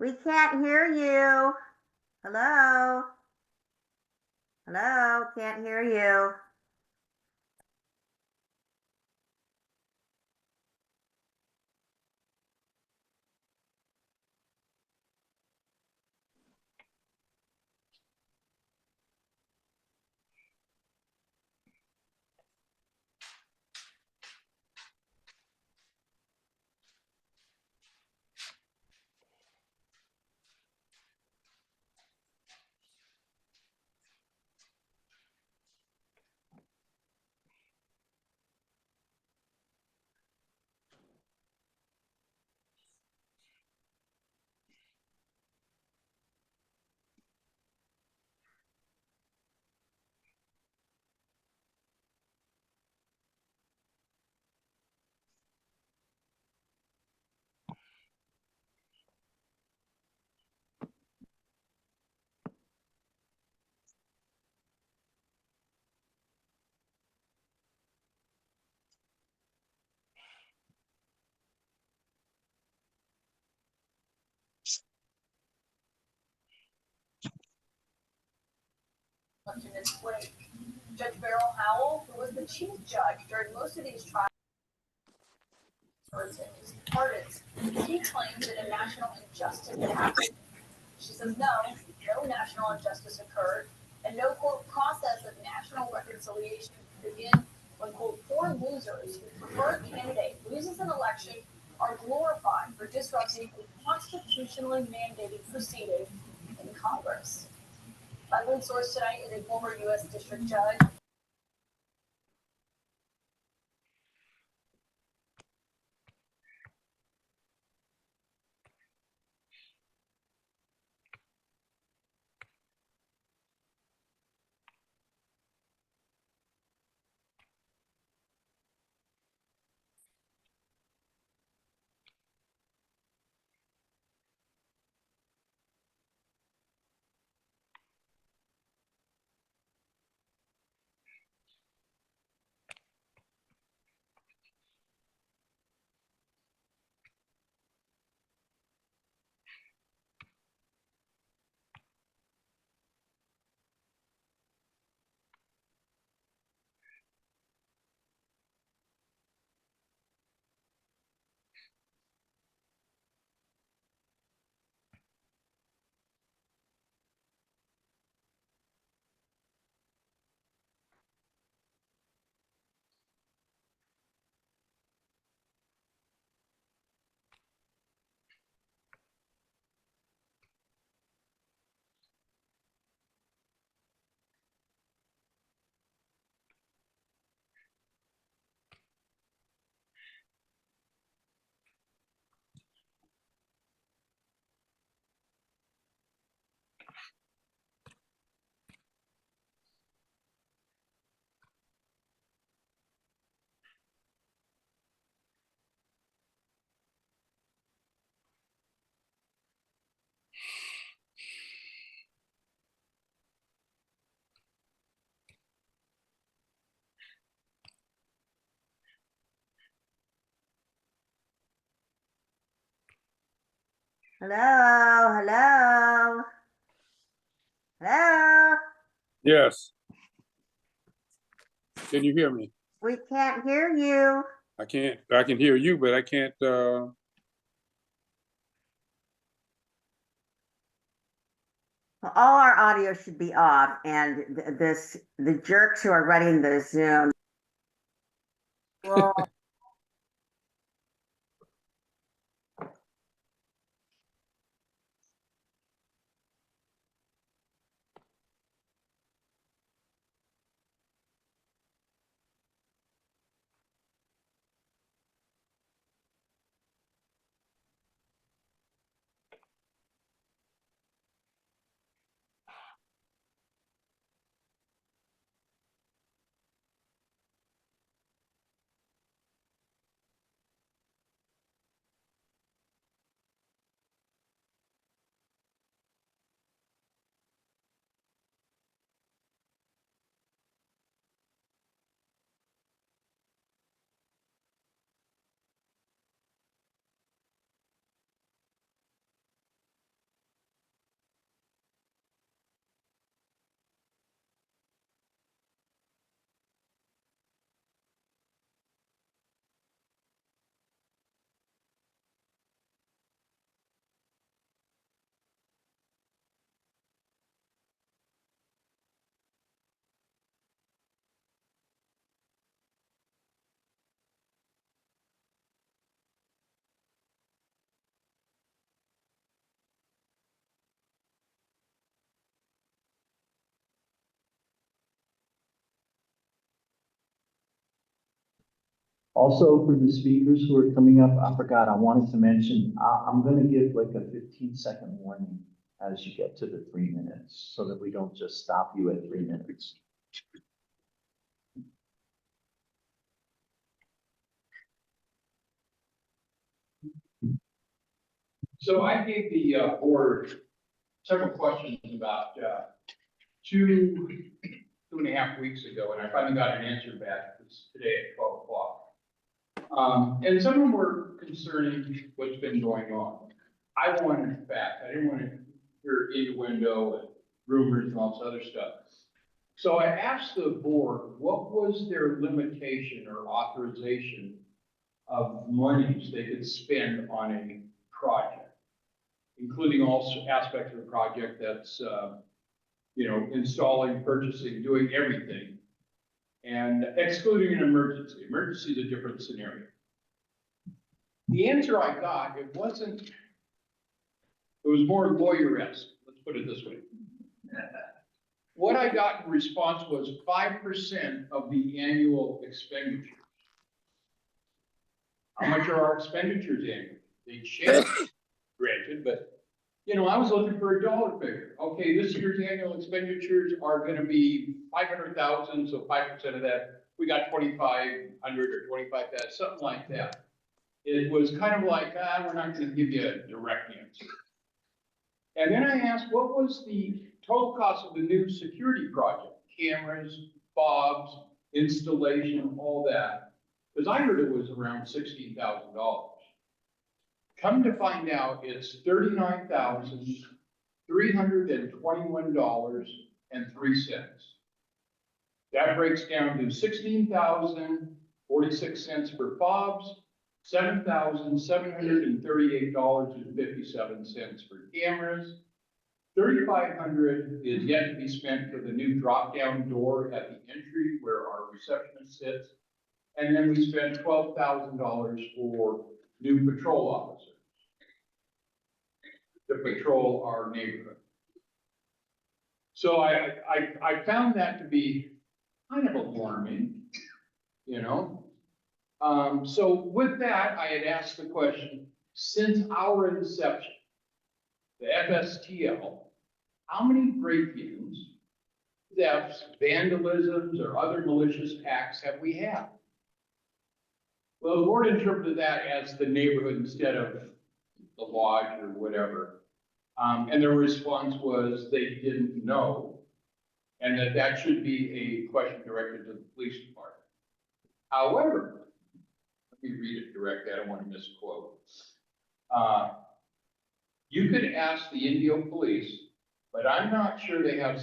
We can't hear you. Hello? Hello? Can't hear you. In its wake. Judge Beryl Howell, who was the chief judge during most of these trials and his pardons, she claims that a national injustice had happened. She says no national injustice occurred, and no quote process of national reconciliation could begin when quote four losers whose preferred candidate loses an election are glorified for disrupting a constitutionally mandated proceeding in Congress. My lead source tonight is a former U.S. District Judge. Hello? Hello? Hello? Yes. Can you hear me? We can't hear you. I can hear you, but I can't, Well, all our audio should be off, and the jerks who are running the Zoom will Also, for the speakers who are coming up, I forgot, I wanted to mention, I'm gonna give like a 15-second warning as you get to the 3 minutes, so that we don't just stop you at 3 minutes. So I gave the board several questions about 2.5 weeks ago, and I finally got an answer back today at 12 o'clock. And some of them were concerning what's been going on. I wanted fact. I didn't want to hear innuendo and rumors and all this other stuff. So I asked the board, what was their limitation or authorization of monies they could spend on a project, including all aspects of the project that's, installing, purchasing, doing everything, and excluding an emergency. Emergency is a different scenario. The answer I got, it was more lawyer-esque, let's put it this way. What I got in response was 5% of the annual expenditures. How much are our expenditures annually? They change, granted, but I was looking for a dollar figure. Okay, this year's annual expenditures are gonna be 500,000, so 5% of that, we got 2,500 or 25,000, something like that. It was kind of like, we're not gonna give you a direct answer. And then I asked, what was the total cost of the new security project? Cameras, fobs, installation, all that. Because I heard it was around $16,000. Come to find out, it's $39,321.03. That breaks down to $16,046 for fobs, $7,738.57 for cameras. $3,500 is yet to be spent for the new drop-down door at the entry where our receptionist sits. And then we spent $12,000 for new patrol officers to patrol our neighborhood. So I found that to be kind of alarming, So with that, I had asked the question, since our inception, the FSTL, how many break-ins, thefts, vandalisms, or other malicious acts have we had? Well, the board interpreted that as the neighborhood instead of the lodge or whatever. And their response was they didn't know, and that should be a question directed to the police department. However, let me read it directly, I don't want to misquote. You could ask the Indio police, but I'm not sure they have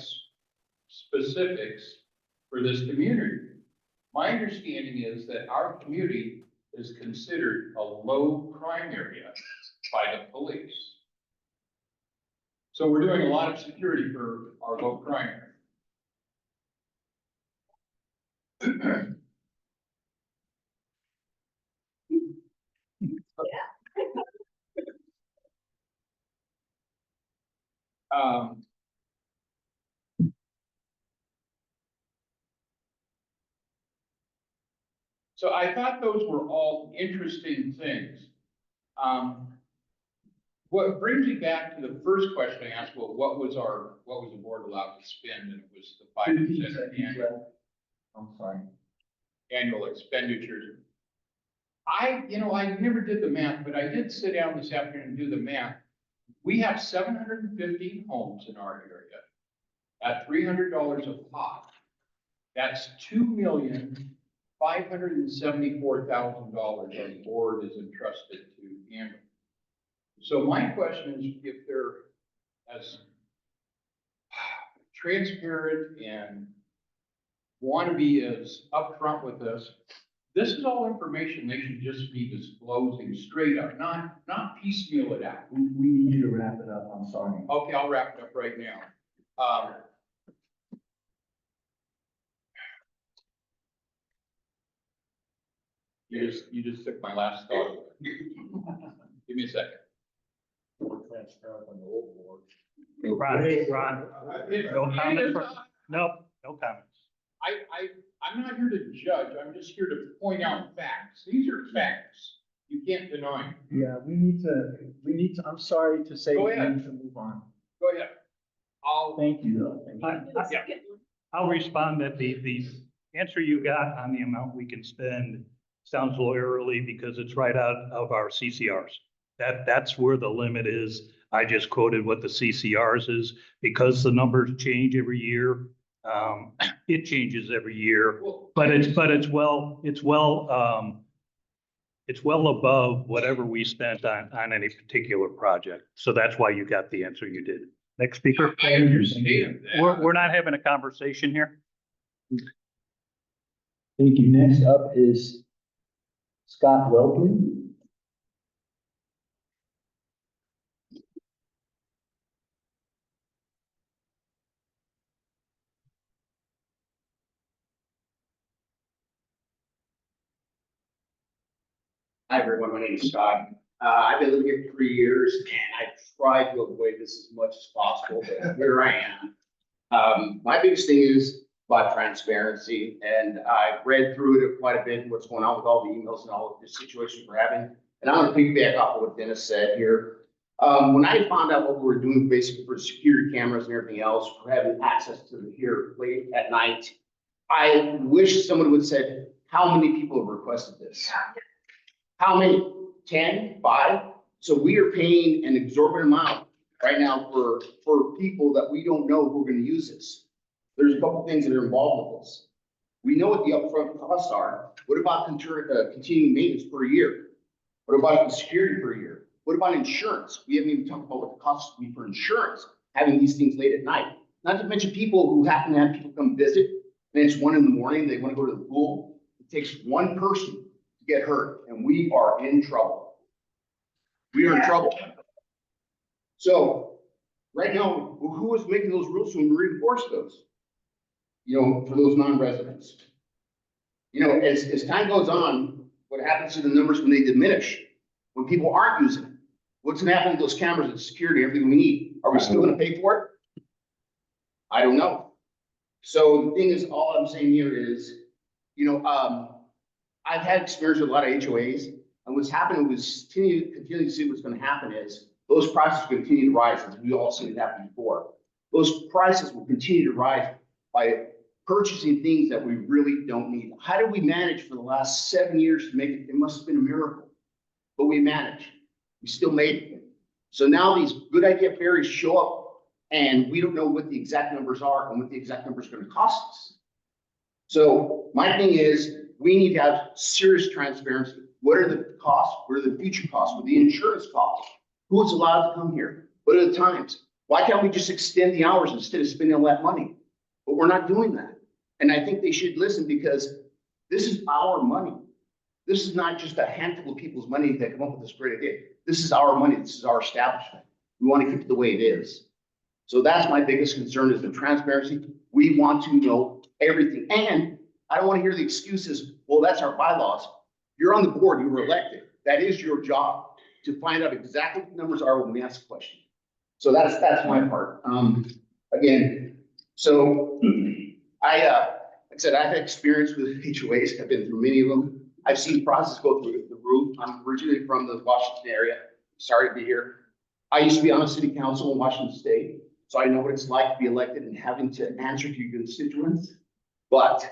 specifics for this community. My understanding is that our community is considered a low crime area by the police. So we're doing a lot of security for our low crime area. So I thought those were all interesting things. What brings me back to the first question I asked, well, what was the board allowed to spend? And it was the 5% annual expenditures. I never did the math, but I did sit down this afternoon and do the math. We have 715 homes in our area at $300 a pop. That's $2,574,000 the board is entrusted to handle. So my question is, if they're as transparent and want to be as upfront with us, this is all information they should just be disclosing straight up, not piecemeal it out. We need you to wrap it up, I'm sorry. Okay, I'll wrap it up right now. You just took my last thought. Give me a second. More transparent than the old board. Ron, It- no it comment is, for- Nope, no comments. I'm not here to judge, I'm just here to point out facts. These are facts. You can't deny them. Yeah, we need to, I'm sorry to say, Go we ahead. need to move on. Go ahead. I'll, Thank you, though. Thank you. yeah. I'll respond that the answer you got on the amount we can spend sounds lawyerly because it's right out of our CCRs. That's where the limit is. I just quoted what the CCRs is because the numbers change every year. It changes every year, Well, but it's well above whatever we spent on any particular project. So that's why you got the answer you did. Next speaker. I understand that. We're not having a conversation here. Thank you. Next up is Scott Welton. Hi, everyone. My name is Scott. I've been living here for 3 years and I've tried to avoid this as much as possible, but here I am. My biggest thing is about transparency, and I've read through it quite a bit, what's going on with all the emails and all of the situations we're having. And I'm gonna piggyback off of what Dennis said here. When I found out what we were doing basically for security cameras and everything else, for having access to them here late at night, I wish someone would have said, how many people have requested this? How many? 10, 5? So we are paying an exorbitant amount right now for people that we don't know who are gonna use this. There's a couple things that are involved with this. We know what the upfront costs are. What about continuing maintenance per year? What about the security per year? What about insurance? We haven't even talked about what the costs would be for insurance, having these things late at night. Not to mention people who happen to have people come visit, and it's 1 a.m, they wanna go to the pool. It takes one person to get hurt, and we are in trouble. We are in trouble. So right now, who is making those rules to reinforce those? You know, for those non-residents. You know, as time goes on, what happens to the numbers when they diminish? When people aren't using it? What's gonna happen to those cameras and security, everything we need? Are we still gonna pay for it? I don't know. So the thing is, all I'm saying here is, you know, I've had experience with a lot of HOAs, and what's happening was continue to see what's gonna happen is those prices will continue to rise, as we all seen it happen before. Those prices will continue to rise by purchasing things that we really don't need. How did we manage for the last 7 years to make it? It must have been a miracle, but we managed. We still made it. So now these good idea fairies show up, and we don't know what the exact numbers are and what the exact numbers are going to cost us. So my thing is, we need to have serious transparency. What are the costs? What are the future costs? What are the insurance costs? Who's allowed to come here? What are the times? Why can't we just extend the hours instead of spending all that money? But we're not doing that. And I think they should listen, because this is our money. This is not just a handful of people's money that come up with this great idea. This is our money. This is our establishment. We want to keep it the way it is. So that's my biggest concern, is the transparency. We want to know everything. And I don't want to hear the excuses, well, that's our bylaws. You're on the board, you were elected. That is your job, to find out exactly what the numbers are when we ask a question. So that's my part. Again, so like I said, I've had experience with HOAs. I've been through many of them. I've seen the process go through the roof. I'm originally from the Washington area. Sorry to be here. I used to be on the city council in Washington State, so I know what it's like to be elected and having to answer to your constituents. But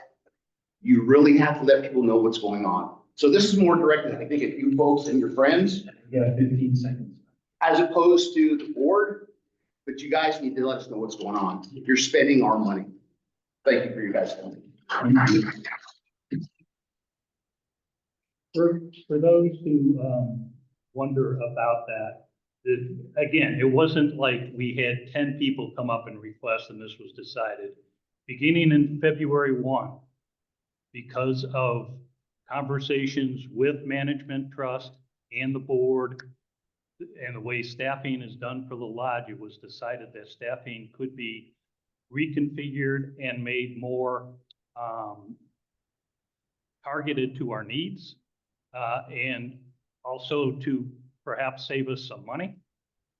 you really have to let people know what's going on. So this is more directed, I think, at you folks and your friends, Yeah, 15 seconds. as opposed to the board. But you guys need to let us know what's going on. You're spending our money. Thank you for your guys' time. For those who wonder about that, again, it wasn't like we had 10 people come up and request and this was decided. Beginning in February 1, because of conversations with Management Trust and the board and the way staffing is done for the lodge, it was decided that staffing could be reconfigured and made more targeted to our needs, and also to perhaps save us some money.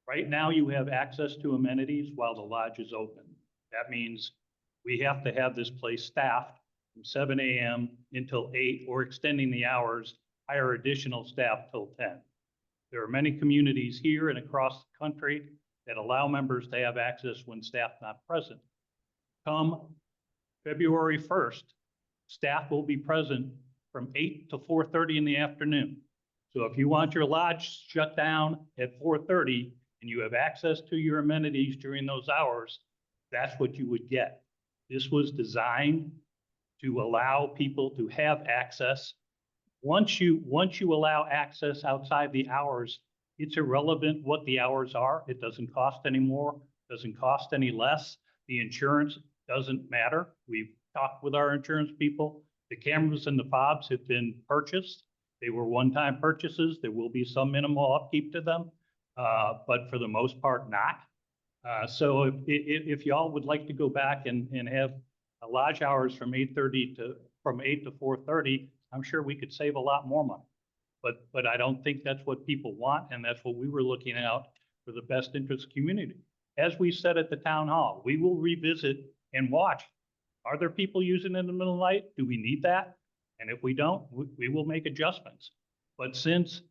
Right now, you have access to amenities while the lodge is open. That means we have to have this place staffed from 7 a.m. until 8, or extending the hours, hire additional staff till 10. There are many communities here and across the country that allow members to have access when staff not present. Come February 1st, staff will be present from 8 to 4:30 in the afternoon. So if you want your lodge shut down at 4:30 and you have access to your amenities during those hours, that's what you would get. This was designed to allow people to have access. Once you allow access outside the hours, it's irrelevant what the hours are. It doesn't cost any more, doesn't cost any less. The insurance doesn't matter. We've talked with our insurance people. The cameras and the fobs have been purchased. They were one-time purchases. There will be some minimal upkeep to them, but for the most part, not. So if y'all would like to go back and have lodge hours from 8 to 4:30, I'm sure we could save a lot more money. But I don't think that's what people want, and that's what we were looking out for the best interest of the community. As we said at the town hall, we will revisit and watch. Are there people using it in the middle of the night? Do we need that? And if we don't, we will make adjustments. But since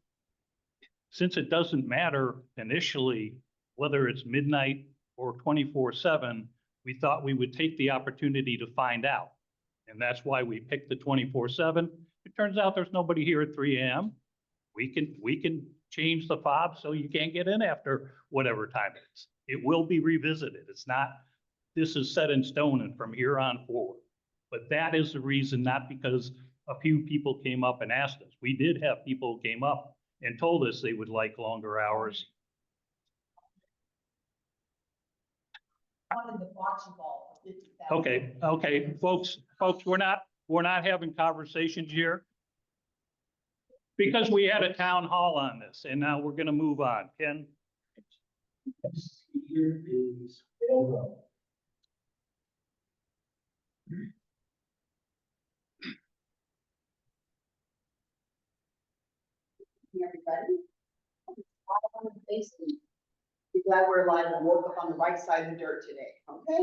it doesn't matter initially whether it's midnight or 24/7, we thought we would take the opportunity to find out. And that's why we picked the 24/7. It turns out there's nobody here at 3 a.m. We can change the fob so you can't get in after whatever time it is. It will be revisited. It's not, this is set in stone and from here on forward. But that is the reason, not because a few people came up and asked us. We did have people who came up and told us they would like longer hours. Wanted the bocce ball. 50,000. Okay, folks, we're not having conversations here. Because we had a town hall on this, and now we're gonna move on. Ken? Here is Elroy. Everybody. I want to basically be glad we're alive and woke up on the right side of the dirt today, okay?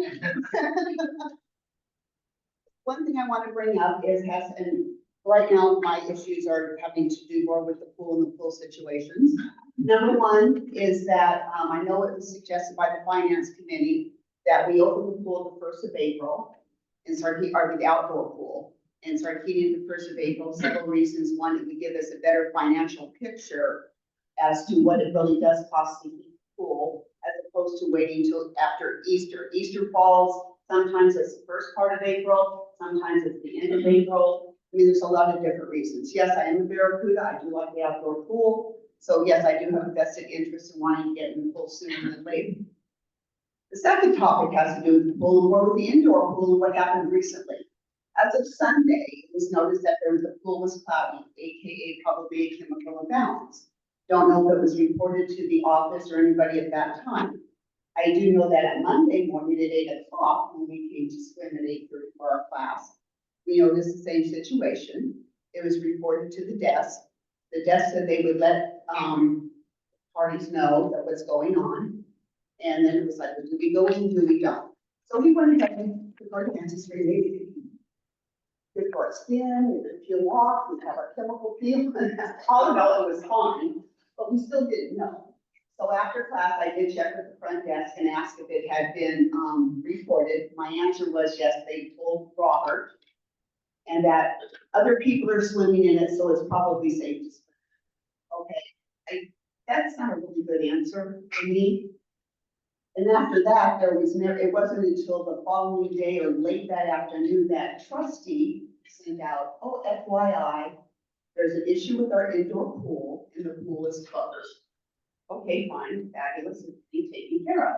One thing I want to bring up is and right now my issues are having to do more with the pool and the pool situations. Number one is that, I know it was suggested by the finance committee that we open the pool the 1st of April and start the outdoor pool and start heating the 1st of April. Several reasons. One, it would give us a better financial picture as to what it really does cost to heat the pool, as opposed to waiting till after Easter. Easter falls, sometimes it's the first part of April, sometimes it's the end of April. I mean, there's a lot of different reasons. Yes, I am a Barracuda. I do like the outdoor pool. So yes, I do have a vested interest in wanting to get in the pool sooner than later. The second topic has to do with the pool and more with the indoor pool and what happened recently. As of Sunday, it was noticed that the pool was cloudy, AKA probably a chemical imbalance. Don't know if it was reported to the office or anybody at that time. I do know that at Monday morning at 8 o'clock, when we came to swim at 8:30 for our class, we noticed the same situation. It was reported to the desk. The desk said they would let parties know that what's going on. And then it was like, do we go in, do we don't? So we went ahead and took our chances for good for our skin, we could peel off, we have our chemical peel. All in all, it was fine, but we still didn't know. So after class, I did check with the front desk and ask if it had been reported. My answer was yes, they told Robert. And that other people are swimming in it, so it's probably safe to swim. Okay, that's not a really good answer for me. And after that, it wasn't until the following day or late that afternoon that trustee sent out, oh, FYI, there's an issue with our indoor pool and the pool is closed. Okay, fine, fabulous, it's being taken care of.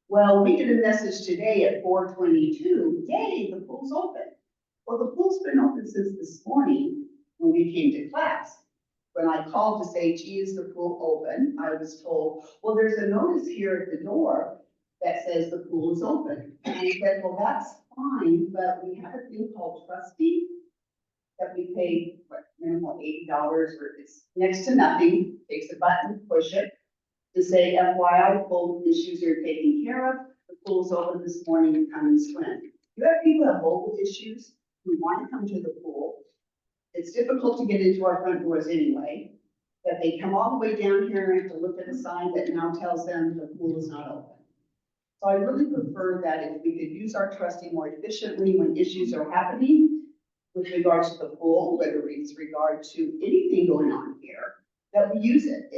Well, we get a message today at 4:22, yay, the pool's open. Well, the pool's been open since this morning when we came to class. When I called to say, gee, is the pool open? I was told, well, there's a notice here at the door that says the pool is open. And I said, well, that's fine, but we have a thing called trustee that we pay, what, minimum $80, or it's next to nothing, takes a button, push it, to say, FYI, pool issues are taken care of. The pool's open this morning, come and swim. You have people that have mobile issues who want to come to the pool. It's difficult to get into our front doors anyway, that they come all the way down here and have to look at a sign that now tells them the pool is not open. So I really prefer that if we could use our trustee more efficiently when issues are happening with regards to the pool, whether it's regard to anything going on here, that we use it.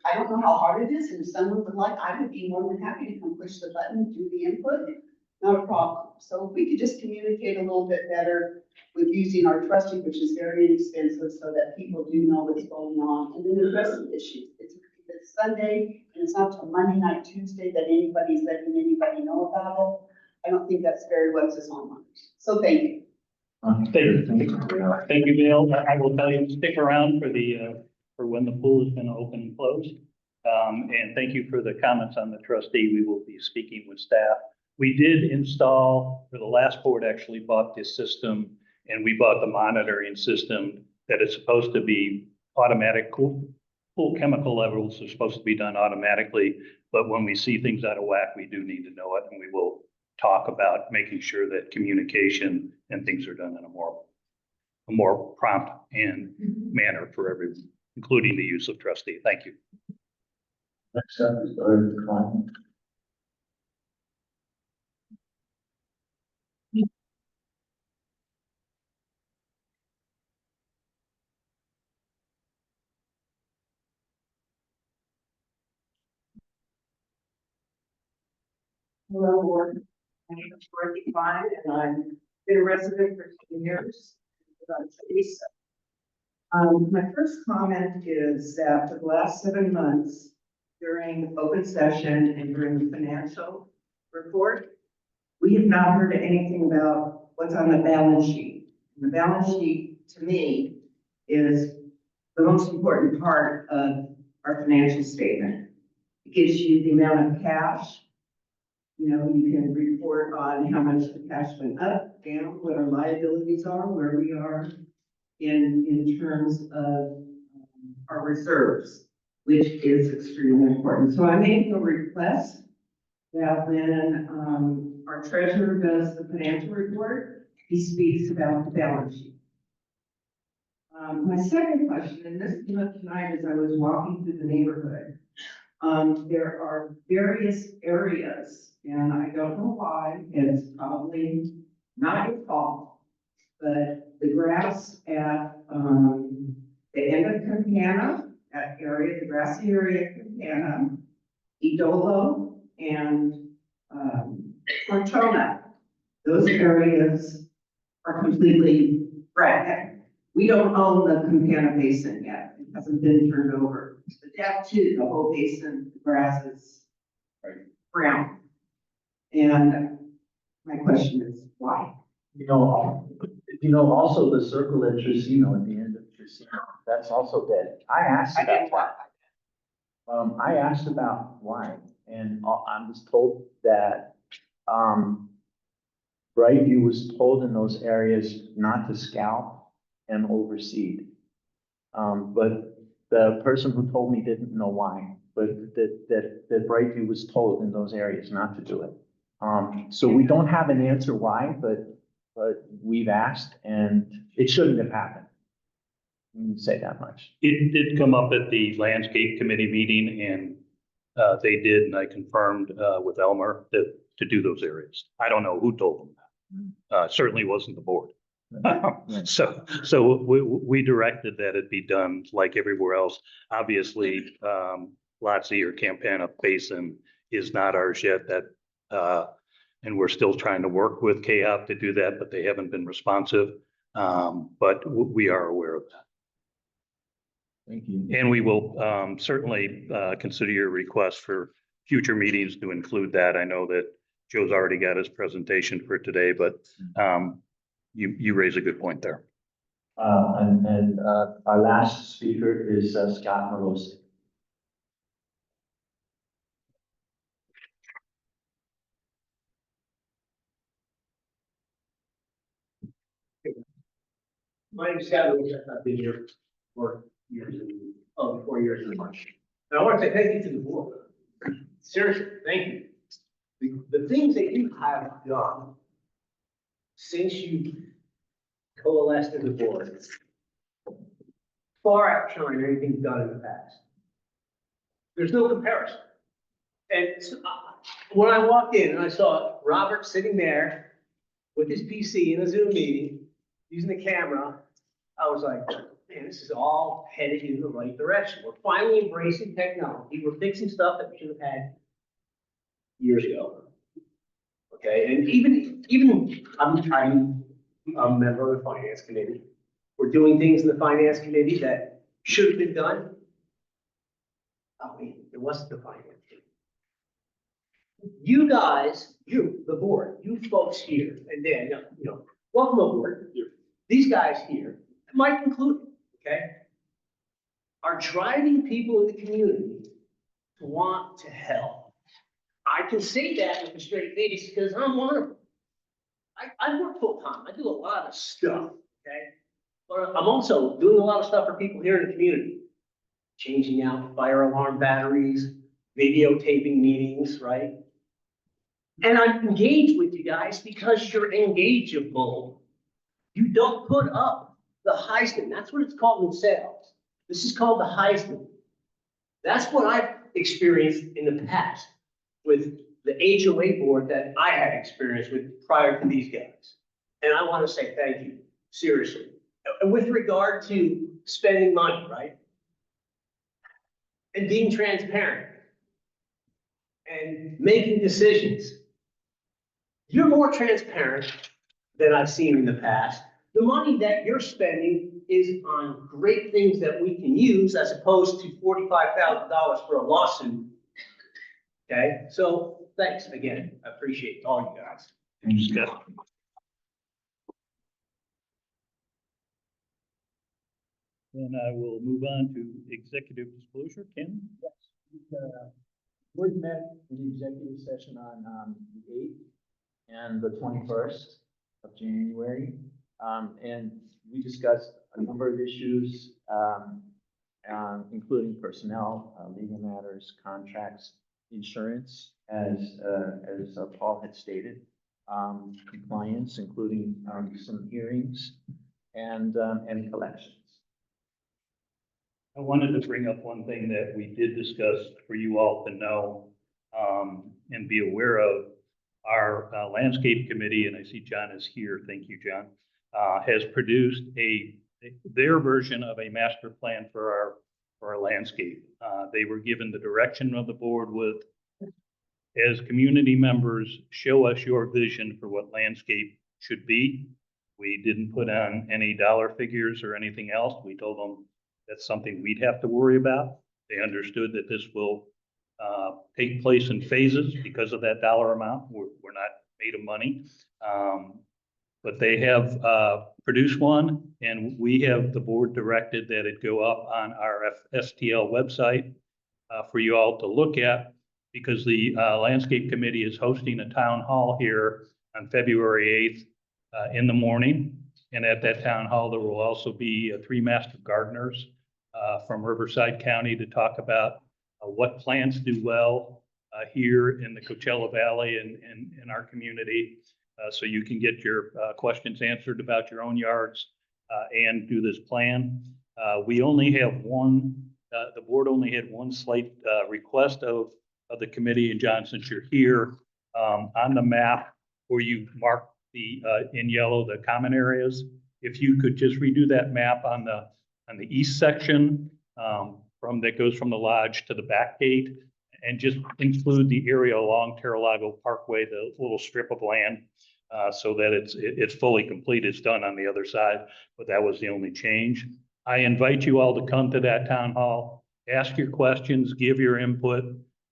I don't know how hard it is, and if someone would like, I would be more than happy to come push the button, do the input, not a problem. So if we could just communicate a little bit better with using our trustee, which is very inexpensive, so that people do know what's going on, and then address the issues. It's Sunday, and it's not till Monday night, Tuesday, that anybody's letting anybody know about it. I don't think that's very Webster's online. So thank you. Thank you, Bill. I will tell you, stick around for for when the pool is gonna open and close. And thank you for the comments on the trustee. We will be speaking with staff. We did install, or the last board actually bought this system, and we bought the monitoring system that is supposed to be automatic. Pool chemical levels are supposed to be done automatically, but when we see things out of whack, we do need to know it, and we will talk about making sure that communication and things are done in a more prompt and manner for everyone, including the use of trustee. Thank you. Next up is Doug Klein. Hello, board. My name is Dorothy Klein, and I've been a resident for 10 years. My first comment is that for the last 7 months, during open session and during the financial report, we have not heard anything about what's on the balance sheet. And the balance sheet, to me, is the most important part of our financial statement. It gives you the amount of cash. You know, you can report on how much the cash went up, down, what our liabilities are, where we are in terms of our reserves, which is extremely important. So I'm making a request that when our treasurer does the financial report, he speaks about the balance sheet. My second question, and this came up tonight as I was walking through the neighborhood. There are various areas, and I don't know why, it's probably not your fault, but the grass at the end of Campana, that area, the grassy area of Campana, Idolo, and Cortona, those areas are completely red. We don't own the Campana Basin yet. It hasn't been turned over. But that too, the whole basin, the grass is brown. And my question is, why? Also the circle at Tricino, at the end of Tricino, that's also dead. I asked about that. I asked about why, and I was told that, Brightview was told in those areas not to scalp and overseed. But the person who told me didn't know why, but that Brightview was told in those areas not to do it. So we don't have an answer why, but we've asked, and it shouldn't have happened. Let me say that much. It did come up at the landscape committee meeting, and they did, and I confirmed with Elmer that to do those areas. I don't know who told them that. Certainly wasn't the board. So we directed that it be done like everywhere else. Obviously, Lotsie or Campana Basin is not ours yet. And we're still trying to work with KHOP to do that, but they haven't been responsive. But we are aware of that. Thank you. And we will certainly consider your request for future meetings to include that. I know that Joe's already got his presentation for today, but you raise a good point there. And our last speaker is Scott Morosi. My name is Scott Lewis. I've been here for years and 4 years in March. And I want to say thank you to the board. Seriously, thank you. The things that you have done since you coalesced as a board, far outshine anything you've done in the past. There's no comparison. And so, when I walked in and I saw Robert sitting there with his PC in a Zoom meeting, using the camera, I was like, man, this is all headed in the right direction. We're finally embracing technology. We're fixing stuff that we should have had years ago. Okay, and even I'm a member of the finance committee. We're doing things in the finance committee that should have been done. I mean, it wasn't the finance committee. You guys, the board, you folks here, and Dan, welcome aboard. These guys here, Mike included, okay, are driving people in the community to want to help. I can say that with a straight face because I'm one of them. I work full time. I do a lot of stuff, okay? But I'm also doing a lot of stuff for people here in the community. Changing out fire alarm batteries, videotaping meetings, right? And I'm engaged with you guys because you're engageable. You don't put up the Heisman. That's what it's called in sales. This is called the Heisman. That's what I've experienced in the past with the HOA board that I had experience with prior to these guys. And I want to say thank you, seriously. And with regard to spending money, right? And being transparent and making decisions. You're more transparent than I've seen in the past. The money that you're spending is on great things that we can use as opposed to $45,000 for a lawsuit. Okay, so thanks again. I appreciate all you guys. Then I will move on to executive disclosure. Ken? Board met in executive session on the 8th and the 21st of January. And we discussed a number of issues, including personnel, legal matters, contracts, insurance, as Paul had stated, compliance, including some hearings and collections. I wanted to bring up one thing that we did discuss for you all to know and be aware of. Our landscape committee, and I see John is here, thank you, John, has produced their version of a master plan for our landscape. They were given the direction of the board with, as community members, show us your vision for what landscape should be. We didn't put on any dollar figures or anything else. We told them that's something we'd have to worry about. They understood that this will take place in phases because of that dollar amount. We're not made of money. But they have produced one, and we have the board directed that it go up on our STL website for you all to look at, because the landscape committee is hosting a town hall here on February 8th in the morning. And at that town hall, there will also be 3 master gardeners from Riverside County to talk about what plants do well here in the Coachella Valley and in our community. So you can get your questions answered about your own yards and do this plan. We only have one, the board only had one slight request of the committee, and John, since you're here, on the map where you mark in yellow the common areas, if you could just redo that map on the east section that goes from the lodge to the back gate, and just include the area along Terralago Parkway, the little strip of land, so that it's fully complete. It's done on the other side, but that was the only change. I invite you all to come to that town hall, ask your questions, give your input,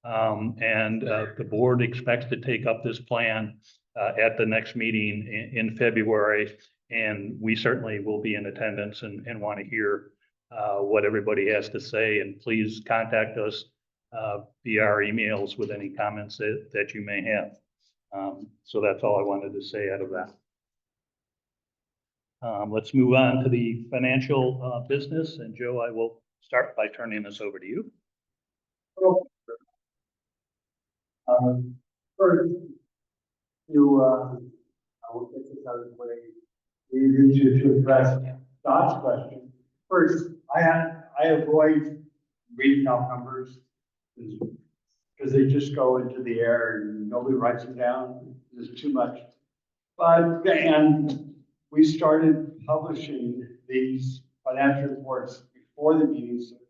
and the board expects to take up this plan at the next meeting in February, and we certainly will be in attendance and want to hear what everybody has to say. And please contact us via our emails with any comments that you may have. So that's all I wanted to say out of that. Let's move on to the financial business. And Joe, I will start by turning this over to you. First, to, I will get this because we need you to address Dot's question. First, I avoid reading off numbers because they just go into the air and nobody writes them down. There's too much. And we started publishing these financial reports before the meetings that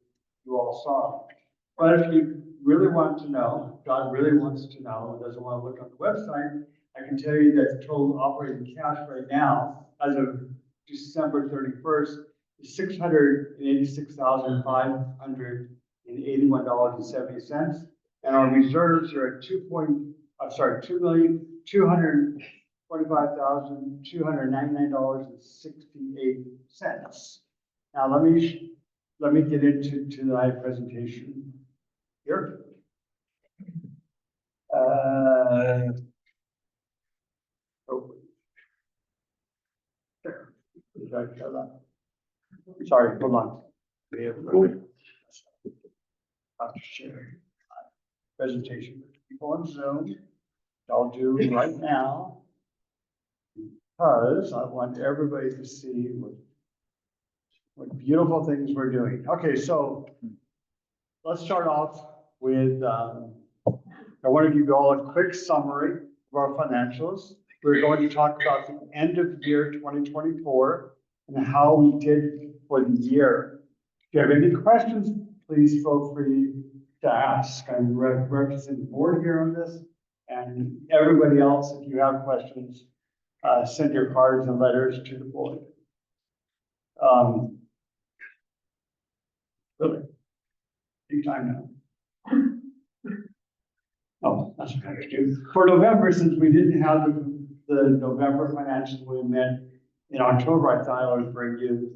you all saw. But if you really want to know, God really wants to know, doesn't want to look on the website, I can tell you that total operating cash right now, as of December 31st, is $686,581.70. And our reserves are at $2,225,299.68. Now, let me get into my presentation here. There. Did I show that? Sorry, hold on. We have to share presentation with people on Zoom. I'll do right now because I want everybody to see what beautiful things we're doing. Okay, so let's start off with, I want to give you all a quick summary of our financials. We're going to talk about the end of year 2024 and how we did for the year. If you have any questions, please feel free to ask. I'm representing the board here on this, and everybody else, if you have questions, send your cards and letters to the board. Really, take time now. Oh, that's what I do. For November, since we didn't have the November financial we met in October, I thought I would bring you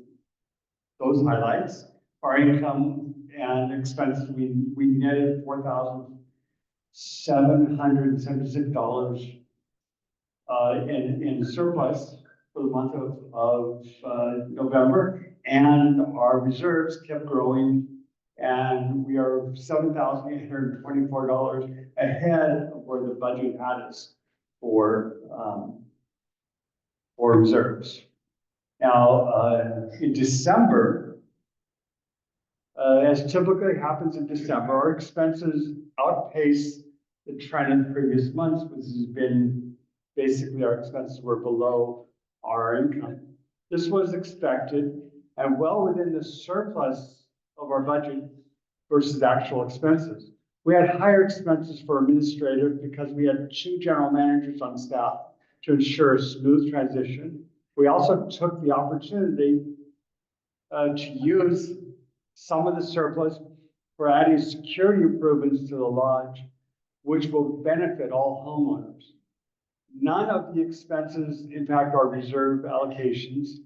those highlights. Our income and expenses, we netted $4,776 in surplus for the month of November, and our reserves kept growing, and we are $7,824 ahead of where the budget had us for reserves. Now, in December, as typically happens in December, our expenses outpace the trend in previous months, which has been basically our expenses were below our income. This was expected and well within the surplus of our budget versus actual expenses. We had higher expenses for administrative because we had 2 general managers on staff to ensure a smooth transition. We also took the opportunity to use some of the surplus for adding security improvements to the lodge, which will benefit all homeowners. None of the expenses impact our reserve allocations,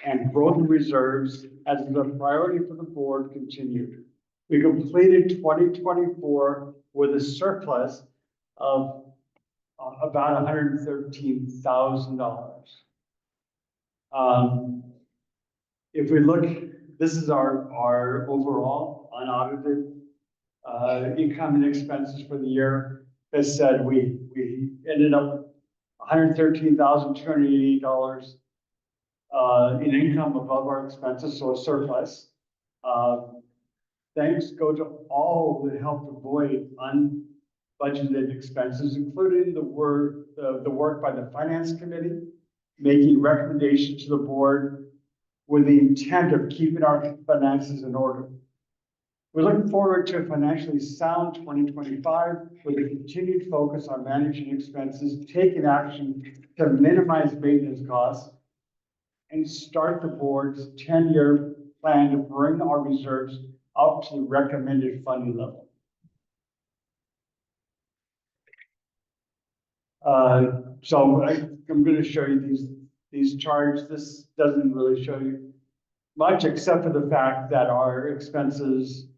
and growth in reserves as the priority for the board continued. We completed 2024 with a surplus of about $113,000. If we look, this is our overall unaudited income and expenses for the year. As said, we ended up $113,288 in income above our expenses, so a surplus. Thanks go to all that helped avoid unbudgeted expenses, including the work by the Finance Committee, making recommendations to the board with the intent of keeping our finances in order. We look forward to a financially sound 2025 with a continued focus on managing expenses, taking action to minimize maintenance costs, and start the board's 10-year plan to bring our reserves up to the recommended funding level. So I'm going to show you these charts. This doesn't really show you much except for the fact that our expenses,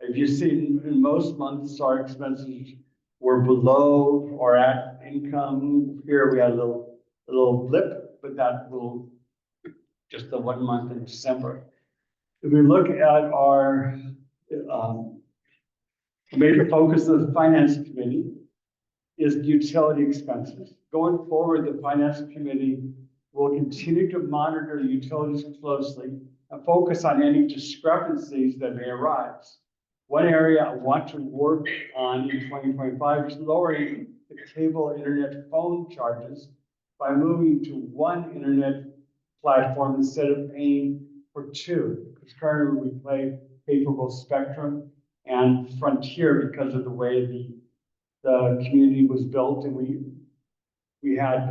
if you see in most months, our expenses were below or at income. Here we had a little blip, but that will just the 1 month in December. If we look at our major focus of the Finance Committee, is utility expenses. Going forward, the finance committee will continue to monitor utilities closely and focus on any discrepancies that may arise. One area I want to work on in 2025 is lowering the cable internet phone charges by moving to one internet platform instead of paying for two. Because currently we pay for both Spectrum and Frontier because of the way the community was built, and we had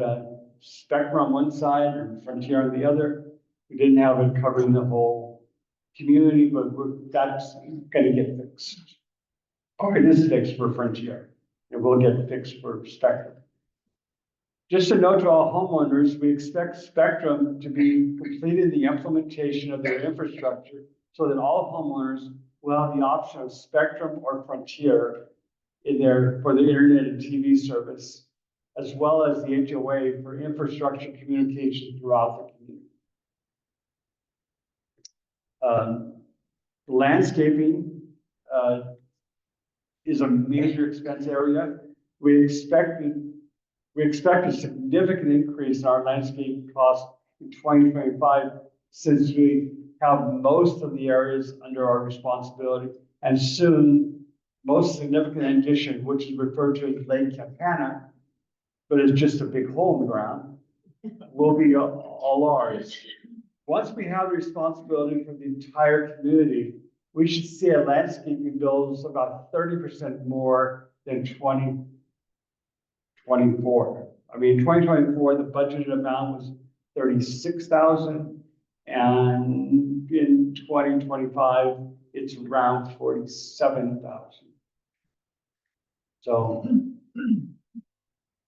Spectrum on one side and Frontier on the other. We didn't have it covering the whole community, but that's gonna get fixed. Or it is fixed for Frontier. It will get fixed for Spectrum. Just a note to all homeowners, we expect Spectrum to be completing the implementation of their infrastructure so that all homeowners will have the option of Spectrum or Frontier for the internet and TV service, as well as the HOA for infrastructure communication throughout the community. Landscaping is a major expense area. We expect a significant increase in our landscaping costs in 2025, since we have most of the areas under our responsibility, and soon most significant addition, which is referred to as Lake Campana, but it's just a big hole in the ground, will be all ours. Once we have the responsibility for the entire community, we should see a landscaping bills about 30% more than 2024. I mean, 2024, the budgeted amount was 36,000, and in 2025, it's around 47,000. So,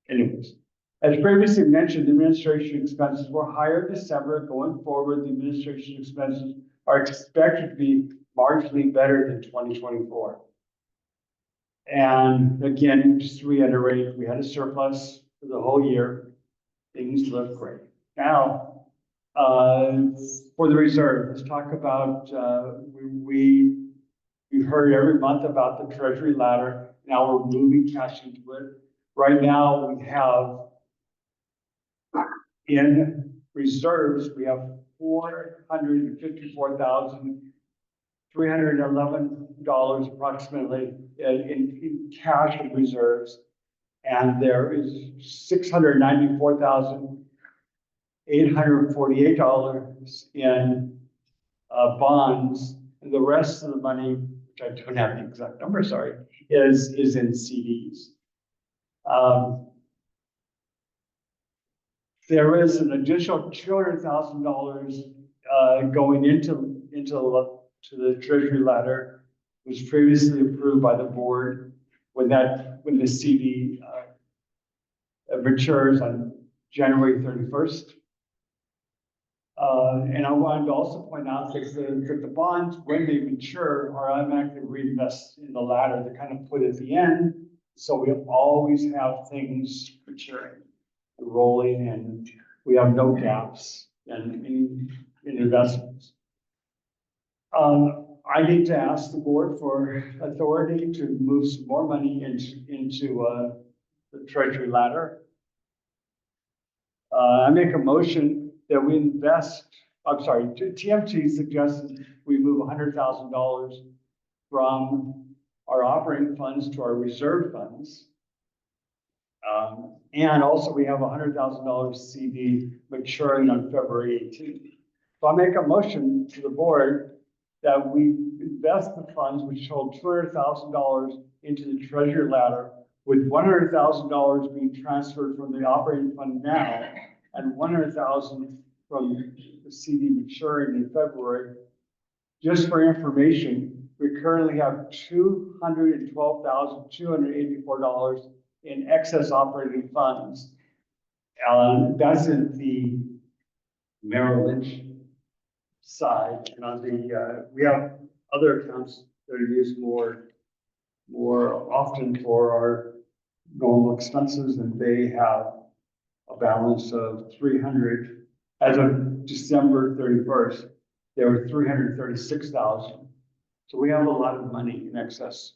anyways, as previously mentioned, administration expenses were higher in December. Going forward, the administration expenses are expected to be marginally better than 2024. And again, just to reiterate, we had a surplus for the whole year. Things look great. Now, for the reserve, let's talk about, we've heard every month about the Treasury ladder. Now we're moving cash into it. Right now we have in reserves, we have $454,311 approximately in cash and reserves. And there is $694,848 in bonds, and the rest of the money, which I don't have the exact number, sorry, is in CDs. There is an additional $200,000 going into the Treasury ladder, was previously approved by the board when the CD matures on January 31st. And I wanted to also point out that the bonds, when they mature, are automatically reinvested in the ladder. They're kind of put at the end, so we always have things maturing, rolling, and we have no gaps in investments. I need to ask the board for authority to move some more money into the Treasury ladder. I make a motion that we invest, TMT suggested we move $100,000 from our operating funds to our reserve funds. And also we have $100,000 CD maturing on February 18th. So I make a motion to the board that we invest the funds, which hold $200,000 into the Treasury ladder, with $100,000 being transferred from the operating fund now, and $100,000 from the CD maturing in February. Just for information, we currently have $212,284 in excess operating funds. That's in the Merrill Lynch side, and on the we have other accounts that are used more often for our normal expenses, and they have a balance of 300 as of December 31st. There were 336,000. So we have a lot of money in excess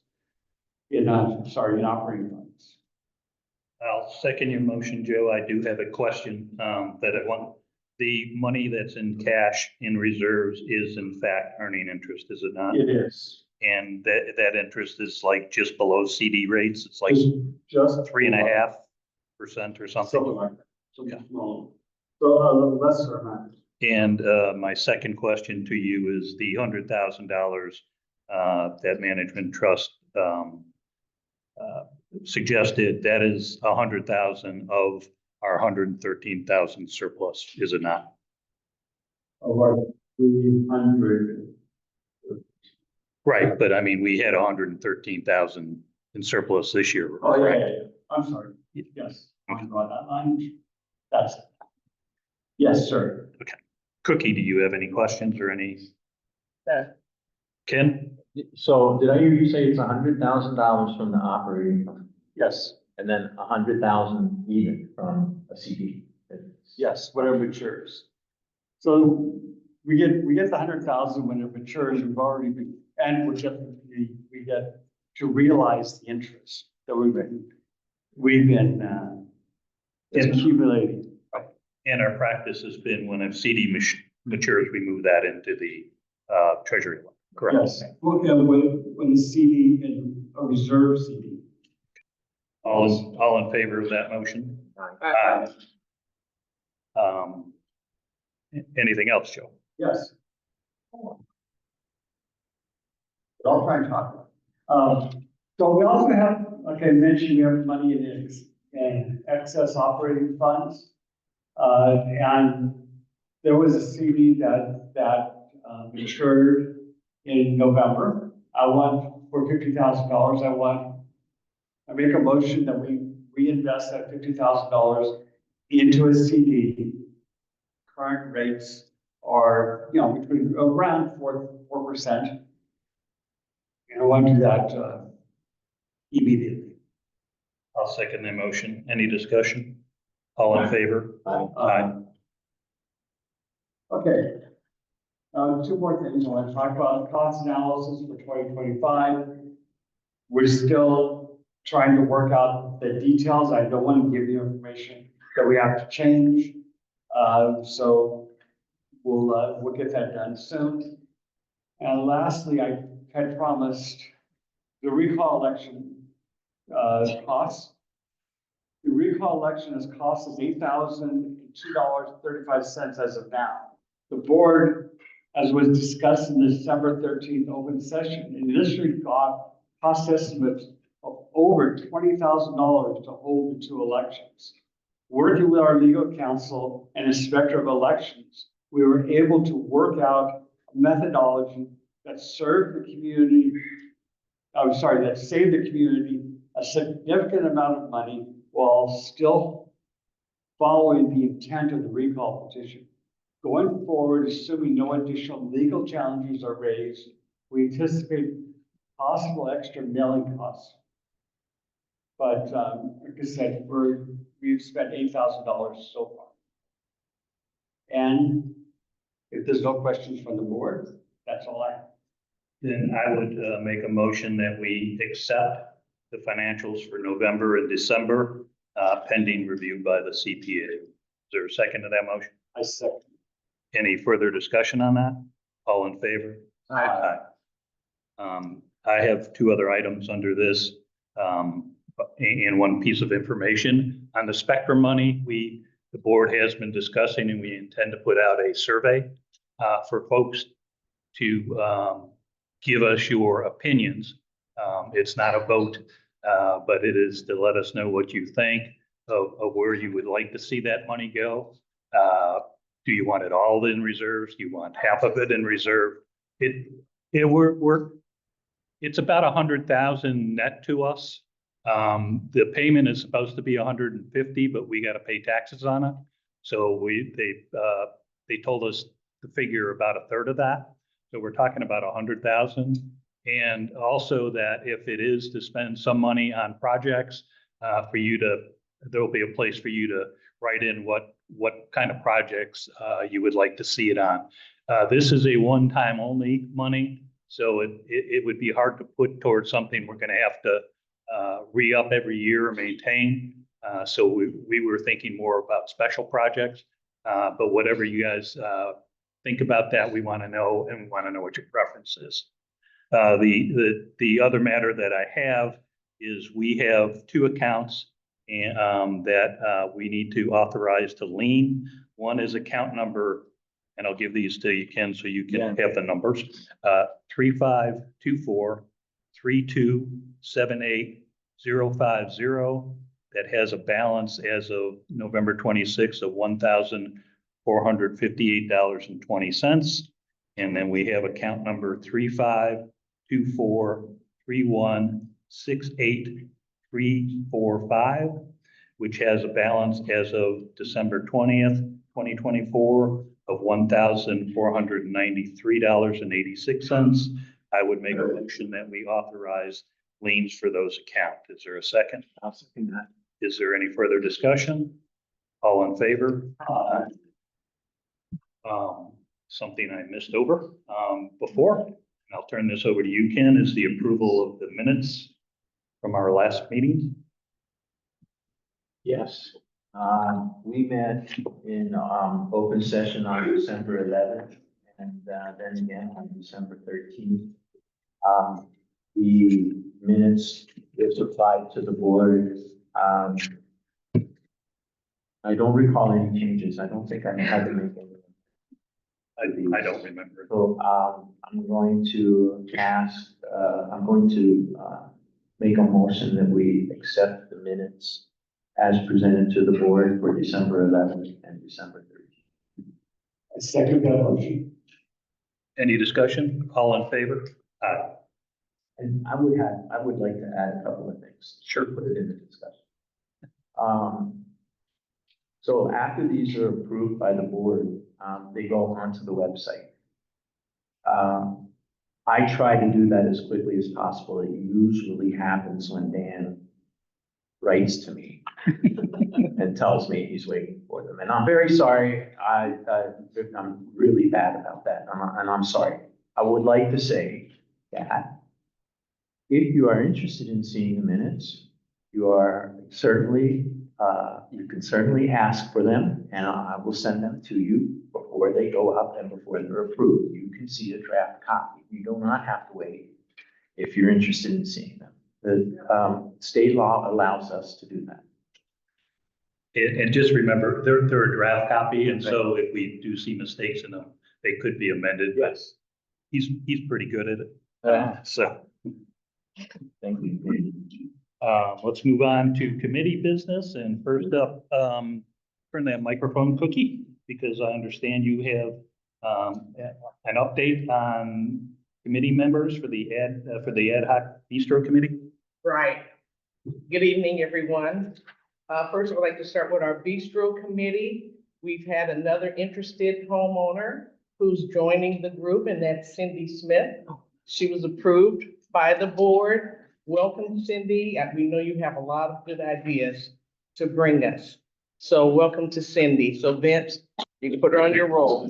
in operating funds. I'll second your motion, Joe. I do have a question, that I want. The money that's in cash in reserves is in fact earning interest, is it not? It is. And that interest is like just below CD rates. It's like Just 3.5% or something. Something like that. Something small. So a little lesser amount. And my second question to you is the $100,000 that management trust suggested. That is 100,000 of our 113,000 surplus, is it not? Of our 300. Right, but I mean, we had 113,000 in surplus this year. Oh, yeah, correct? yeah, yeah. I'm sorry. Yes. That's. Yes, sir. Cookie, do you have any questions or any? Ken? So did I hear you say it's $100,000 from the operating fund Yes, and then 100,000 even from a CD? yes, whatever matures. So we get the 100,000 when it matures, we've already been, and we get to realize the interest that we've been accumulating. And our practice has been when a CD matures, we move that into the treasury line, correct? Yes, well, yeah, when the CD and a reserve CD. All in favor of that motion? Aye. Anything else, Joe? Yes. But I'll try and talk. So we also have, like I mentioned, we have money in excess operating funds. And there was a CD that matured in November. I want for $50,000. I make a motion that we reinvest that $50,000 into a CD. Current rates are, between around 4%. And I want to do that immediately. I'll second the motion. Any discussion? All in favor? Aye. Okay. Two more things. I want to talk about cost analysis for 2025. We're still trying to work out the details. I don't want to give you information that we have to change. So we'll get that done soon. And lastly, I had promised the recall election costs. The recall election has cost us $8,002.35 as of now. The board, as was discussed in the December 13th open session, initially got cost estimates of over $20,000 to hold the two elections. Working with our legal counsel and inspector of elections, we were able to work out a methodology that served the community, that saved the community a significant amount of money while still following the intent of the recall petition. Going forward, assuming no additional legal challenges are raised, we anticipate possible extra mailing costs. But like I said, we've spent $8,000 so far. And if there's no questions from the board, that's all I have. Then I would make a motion that we accept the financials for November and December, pending review by the CPA. Is there a second to that motion? I second. Any further discussion on that? All in favor? Aye. I have two other items under this, and one piece of information on the spectrum money. The board has been discussing, and we intend to put out a survey for folks to give us your opinions. It's not a vote, but it is to let us know what you think of where you would like to see that money go. Do you want it all in reserves? Do you want half of it in reserve? It's about 100,000 net to us. The payment is supposed to be 150, but we got to pay taxes on it. So they told us to figure about a third of that. So we're talking about 100,000. And also that if it is to spend some money on projects, there'll be a place for you to write in what kind of projects you would like to see it on. This is a one-time only money, so it would be hard to put towards something we're going to have to re-up every year or maintain. So we were thinking more about special projects. But whatever you guys think about that, we want to know, and we want to know what your preference is. The other matter that I have is we have two accounts and that we need to authorize to lien. One is account number, and I'll give these to you, Ken, so you can have the numbers. 3524-3278-050. That has a balance as of November 26th of $1,458.20. And then we have account number 3524-3168-345, which has a balance as of December 20th, 2024 of $1,493.86. I would make a motion that we authorize liens for those accounts. Is there a second? I'll second that. Is there any further discussion? All in favor? Something I missed over before, and I'll turn this over to you, Ken, is the approval of the minutes from our last meeting. Yes, we met in, open session on December 11th and, then again on December 13th. The minutes were supplied to the board. I don't recall any changes. I don't think I had to make any. I don't remember. So, I'm going to ask, I'm going to, make a motion that we accept the minutes as presented to the board for December 11th and December 13th. I second that motion. Any discussion? All in favor? Aye. And I would like to add a couple of things. Sure. Put it in the discussion. So after these are approved by the board, they go onto the website. I try to do that as quickly as possible. It usually happens when Dan writes to me and tells me he's waiting for them. And I'm very sorry. I'm really bad about that. And I'm sorry. I would like to say that if you are interested in seeing the minutes, you are certainly, you can certainly ask for them, and I will send them to you before they go up and before they're approved. You can see a draft copy. You do not have to wait if you're interested in seeing them. The state law allows us to do that. And just remember, they're a draft copy, and so if we do see mistakes in them, they could be amended. Yes. He's pretty good at it. So. Thank you. Let's move on to committee business, and first up, turn that microphone, Cookie, because I understand you have an update on committee members for the ad hoc bistro committee. Right. Good evening, everyone. First, I'd like to start with our bistro committee. We've had another interested homeowner who's joining the group, and that's Cindy Smith. She was approved by the board. Welcome, Cindy. We know you have a lot of good ideas to bring us. So welcome to Cindy. So Vince, you can put her on your roll.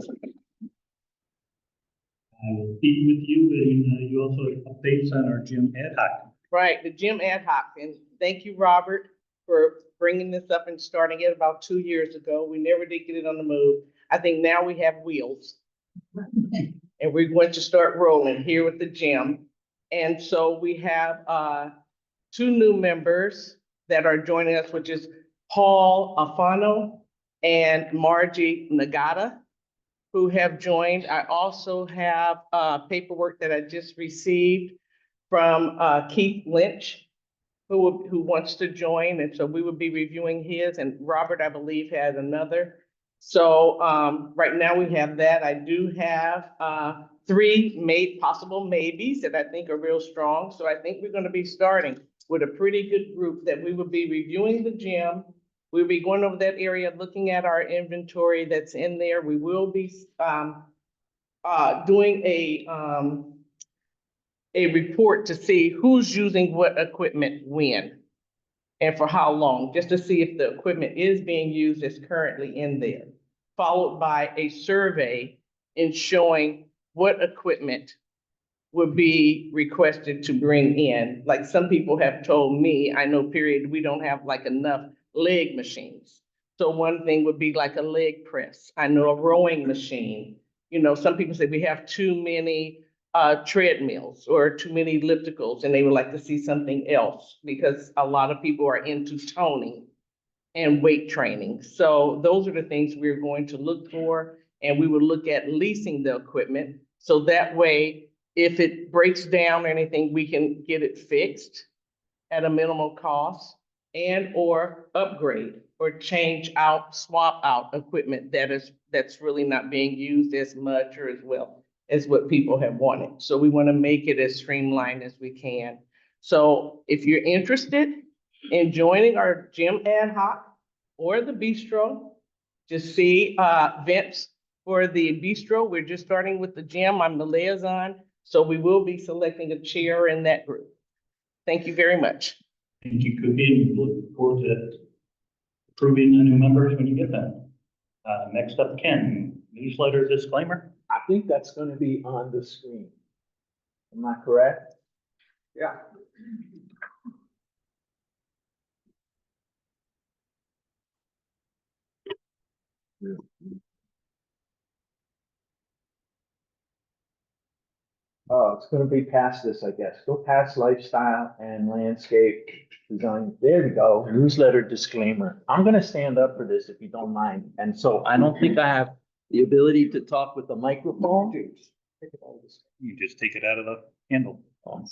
I will speak with you, and you also have updates on our gym ad hoc. Right, the gym ad hoc. And thank you, Robert, for bringing this up and starting it about 2 years ago. We never did get it on the move. I think now we have wheels. And we're going to start rolling here with the gym. And so we have 2 new members that are joining us, which is Paul Afano and Margie Nagata, who have joined. I also have paperwork that I just received from Keith Lynch, who wants to join. And so we will be reviewing his, and Robert, I believe, has another. So right now we have that. I do have 3 possible maybes that I think are real strong. So I think we're going to be starting with a pretty good group that we will be reviewing the gym. We'll be going over that area, looking at our inventory that's in there. We will be doing a report to see who's using what equipment when and for how long, just to see if the equipment is being used as currently in there, followed by a survey in showing what equipment would be requested to bring in. Like some people have told me, I know period, we don't have like enough leg machines. So one thing would be like a leg press. I know a rowing machine. You know, some people say we have too many treadmills or too many ellipticals, and they would like to see something else because a lot of people are into toning and weight training. So those are the things we're going to look for, and we will look at leasing the equipment. So that way, if it breaks down or anything, we can get it fixed at a minimal cost and or upgrade or change out, swap out equipment that's really not being used as much or as well as what people have wanted. So we want to make it as streamlined as we can. So if you're interested in joining our gym ad hoc or the bistro, just see Vince for the bistro. We're just starting with the gym. I'm the liaison. So we will be selecting a chair in that group. Thank you very much. Thank you, Cookie. Look forward to approving the new members when you get them. Next up, Ken, newsletter disclaimer. I think that's gonna be on the screen. Am I correct? Yeah. Oh, it's gonna be past this, I guess. Go past lifestyle and landscape design. There we go. Newsletter disclaimer. I'm gonna stand up for this if you don't mind. And so I don't think I have the ability to talk with the microphone. You just take it out of the handle. Oh, I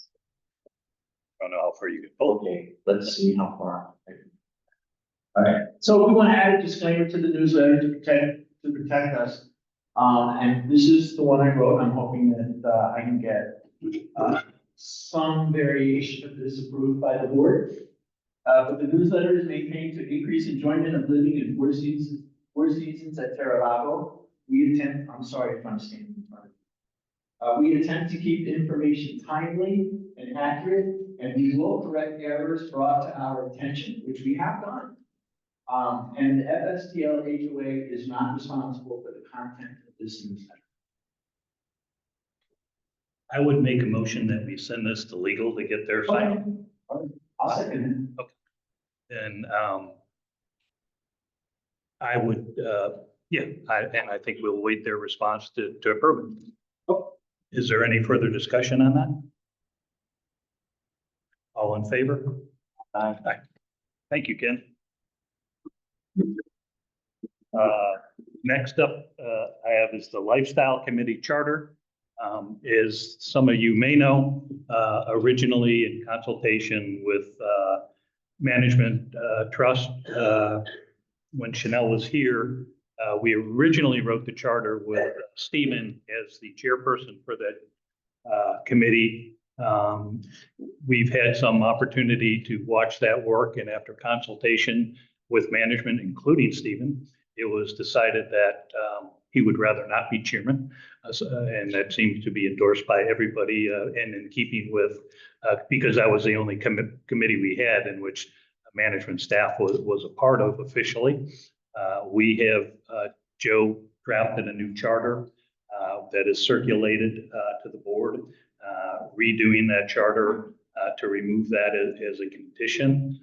don't know how far you can pull it. okay, let's see how far. All right, so we want to add a disclaimer to the newsletter to protect us. And this is the one I wrote. I'm hoping that I can get some variation of this approved by the board. But the newsletter is maintained to increase enjoyment of living in Four Seasons at Terra Lago. I'm sorry if I'm standing in front of you. We attempt to keep information timely and accurate, and we will correct errors brought to our attention, which we have done. And the FSTL HOA is not responsible for the content of this newsletter. I would make a motion that we send this to legal to get their sign. I'll second it. And I would, and I think we'll wait their response to approve it. Is there any further discussion on that? All in favor? Aye. Thank you, Ken. Next up, I have is the Lifestyle Committee Charter. As some of you may know, originally in consultation with Management Trust, when Chanel was here, we originally wrote the charter with Stephen as the chairperson for that committee. We've had some opportunity to watch that work, and after consultation with management, including Stephen, it was decided that he would rather not be chairman. And that seems to be endorsed by everybody and in keeping with, because that was the only committee we had in which management staff was a part of officially. We have Joe drafted a new charter that is circulated to the board, redoing that charter to remove that as a condition.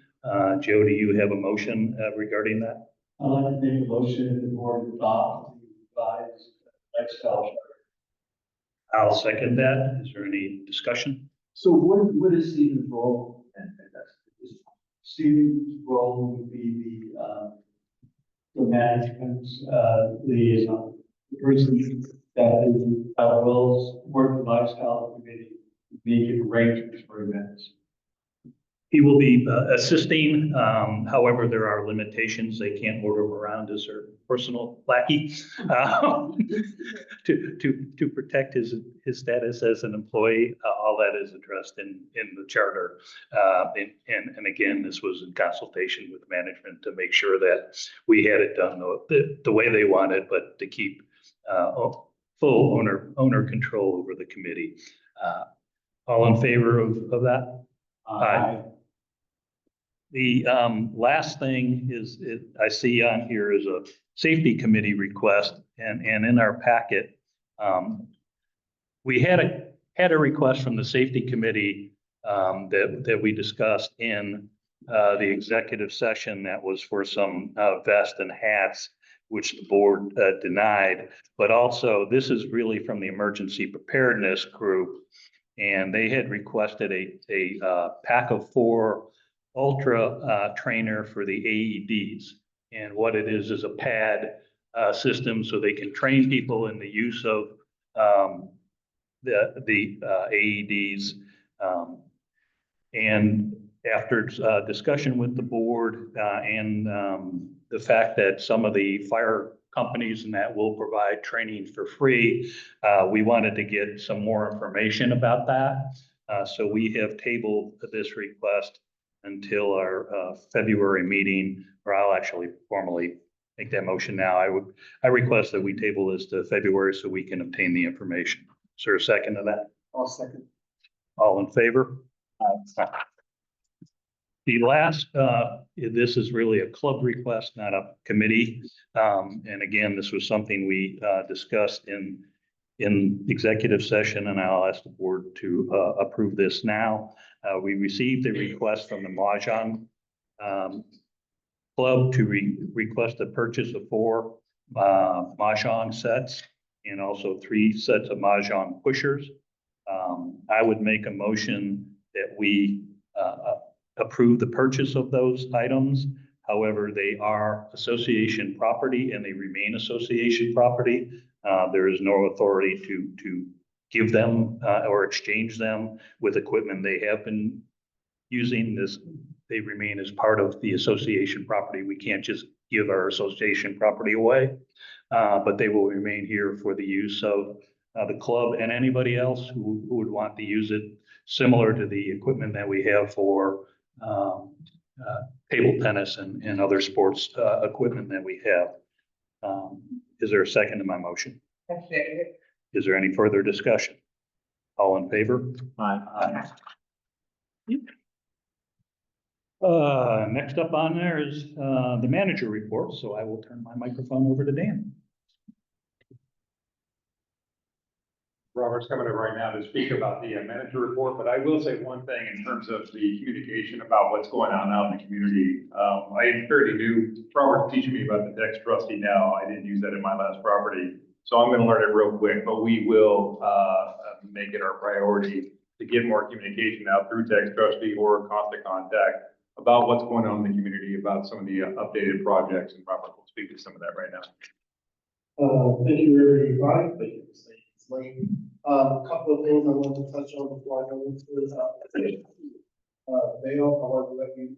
Joe, do you have a motion regarding that? I'd like to make a motion that the board adopt the revised lifestyle charter. I'll second that. Is there any discussion? So what is Stephen's role? Stephen's role would be the management liaison, the person that is, will work the lifestyle committee, make arrangements for events. He will be assisting. However, there are limitations. They can't order him around as their personal lackey to protect his status as an employee. All that is addressed in the charter. And again, this was in consultation with management to make sure that we had it done the way they wanted, but to keep full owner control over the committee. All in favor of that? Aye. The last thing I see on here is a safety committee request, and in our packet, we had a request from the safety committee that we discussed in the executive session that was for some vests and hats, which the board denied. But also, this is really from the emergency preparedness group. And they had requested a pack of 4 ultra trainer for the AEDs. And what it is a pad system so they can train people in the use of the AEDs. And after discussion with the board and the fact that some of the fire companies and that will provide training for free, we wanted to get some more information about that. So we have tabled this request until our February meeting, or I'll actually formally make that motion now. I request that we table this to February so we can obtain the information. Is there a second to that? I'll second. All in favor? The last, this is really a club request, not a committee. And again, this was something we discussed in executive session, and I'll ask the board to approve this now. We received a request from the Mahjong Club to request a purchase of 4 Mahjong sets and also 3 sets of Mahjong pushers. I would make a motion that we approve the purchase of those items. However, they are association property and they remain association property. There is no authority to give them or exchange them with equipment they have been using. They remain as part of the association property. We can't just give our association property away, but they will remain here for the use of the club and anybody else who would want to use it, similar to the equipment that we have for table tennis and other sports equipment that we have. Is there a second to my motion? Is there any further discussion? All in favor? Aye. Next up on there is the manager report, so I will turn my microphone over to Dan. Robert's coming up right now to speak about the manager report, but I will say one thing in terms of the communication about what's going on out in the community. I am fairly new. Robert's teaching me about the Dex Trusty now. I didn't use that in my last property, so I'm going to learn it real quick, but we will make it our priority to get more communication out through Dex Trusty or constant contact about what's going on in the community, about some of the updated projects, and Robert will speak to some of that right now. Thank you, everybody. Thank you for staying this late. A couple of things I want to touch on before I go into this. Dale, I want to let you.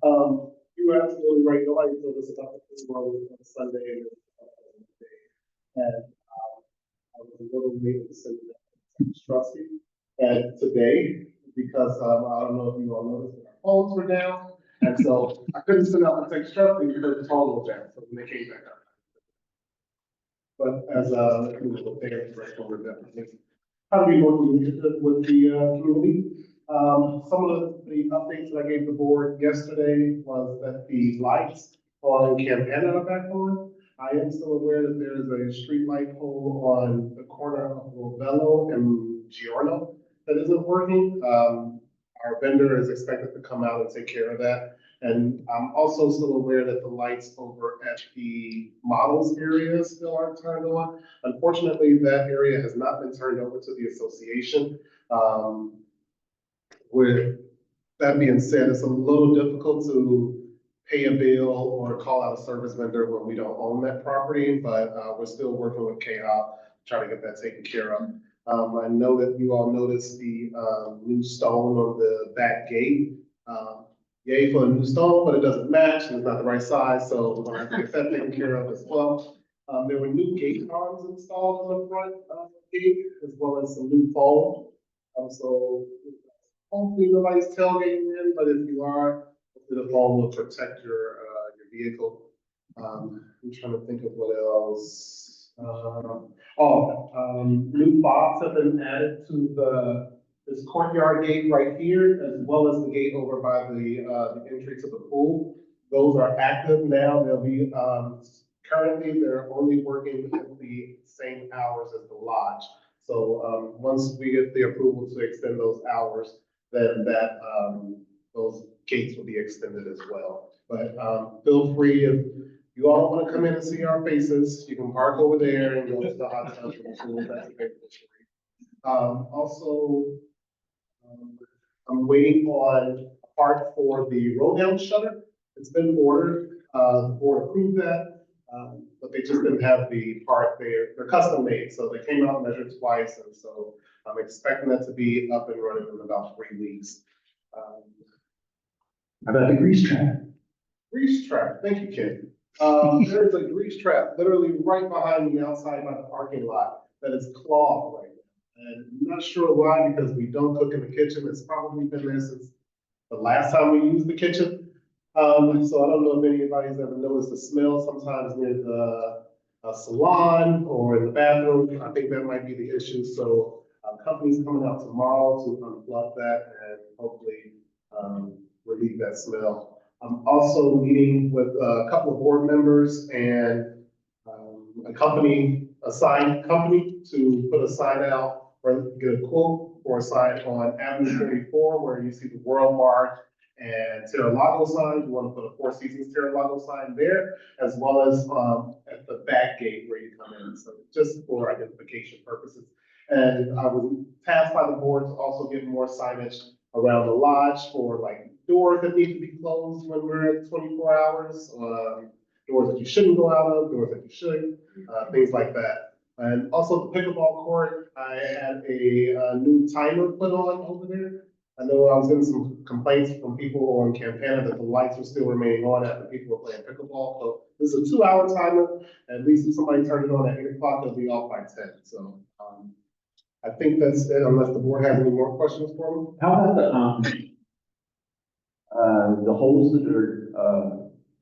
Oh, you were absolutely right. Nobody told us about the football on Sunday. And I was a little late to send that trustee. And today, because I don't know if you all noticed, but our phones were down. And so I couldn't send out the text trustee because the phone was down. So when they came back up. But as how do we work with the community? Some of the updates that I gave the board yesterday was that the lights on Campana are back on. I am still aware that there is a street light pole on the corner of Rovello and Giorno that isn't working. Our vendor is expected to come out and take care of that. And I'm also still aware that the lights over at the models area still aren't turned on. Unfortunately, that area has not been turned over to the association. With that being said, it's a little difficult to pay a bill or call out a service vendor when we don't own that property, but we're still working with KHOP, trying to get that taken care of. I know that you all noticed the new stone on the back gate. Yay for a new stone, but it doesn't match and it's not the right size, so we're gonna have to get that taken care of as well. There were new gate arms installed on the front gate, as well as some new foam. So hopefully nobody's tailgating in, but if you are, the foam will protect your vehicle. I'm trying to think of what else. New fobs have been added to this courtyard gate right here, as well as the gate over by the entry to the pool. Those are active now. They'll be, currently they're only working at the same hours as the lodge. So once we get the approval to extend those hours, then those gates will be extended as well. But, feel free, if you all want to come in and see our faces, you can park over there and go to the hot tub. Also, I'm waiting on a part for the roll down shutter. It's been ordered, the board approved that, but they just didn't have the part there. They're custom made, so they came out and measured twice, and so I'm expecting that to be up and running in about 3 weeks. How about the grease trap? Grease trap, thank you, Ken. There's a grease trap literally right behind me outside by the parking lot that is clogged right now. And I'm not sure why, because we don't cook in the kitchen. It's probably been there since the last time we used the kitchen. So I don't know if anybody's ever noticed the smell sometimes near the salon or in the bathroom. I think that might be the issue. So company's coming out tomorrow to unplug that and hopefully relieve that smell. I'm also meeting with a couple of board members and a sign company to put a sign out or get a quote for a sign on Avenue 34 where you see the World Mart and Terralago signs. We want to put a Four Seasons Terralago sign there, as well as at the back gate where you come in. So just for identification purposes. And I was tasked by the board to also get more signage around the lodge for like doors that need to be closed when we're at 24 hours, doors that you shouldn't go out of, doors that you should, things like that. And also the pickleball court, I had a new timer put on over there. I know I was getting some complaints from people on Campana that the lights were still remaining on after people were playing pickleball. So this is a 2-hour timer. At least if somebody turned it on at 8 o'clock, it'll be off by 10. So I think that's it, unless the board has any more questions for me. How about the holes that are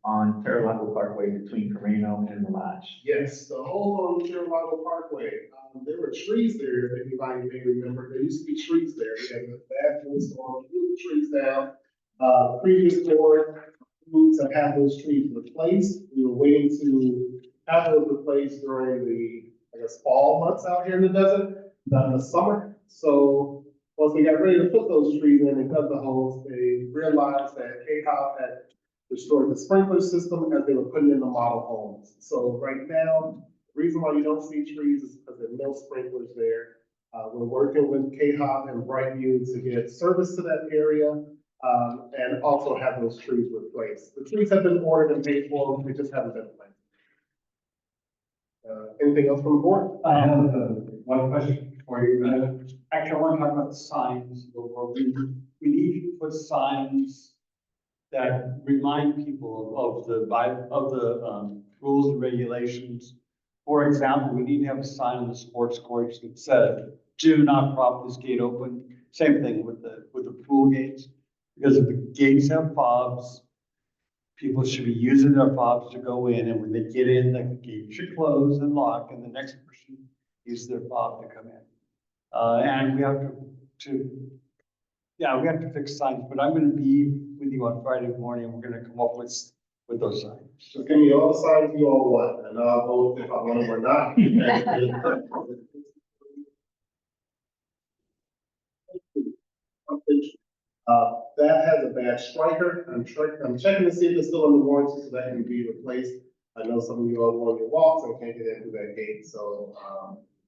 on Terralago Parkway between Carreno and the lodge? Yes, the whole on Terralago Parkway, there were trees there, if anybody may remember. There used to be trees there. We had the bad windstorm, blew the trees down. Previous board moved to have those trees replaced. We were waiting to have those replaced during the, I guess, fall months out here in the desert, not in the summer. So once we got ready to put those trees in and cut the holes, they realized that KHOP had restored the sprinkler system as they were putting in the model homes. So right now, the reason why you don't see trees is because there are no sprinklers there. We're working with KHOP and Brightview to get service to that area and also have those trees replaced. The trees have been ordered and paid for, they just haven't been planted. Anything else from the board? I have one question for you. Actually, I want to talk about the signs. We need to put signs that remind people of the rules and regulations. For example, we need to have a sign on the sports courts that says, "Do not prop this gate open." Same thing with the pool gates, because if the gates have fobs, people should be using their fobs to go in, and when they get in, the gate should close and lock, and the next person use their fob to come in. And we have we have to fix signs, but I'm gonna be with you on Friday morning, and we're gonna come up with those signs. So give me all the signs you all want, and I'll vote if I want them or not. That has a bad striker. I'm checking to see if it's still under warranty so that can be replaced. I know some of you all go on your walks and can't get into that gate, so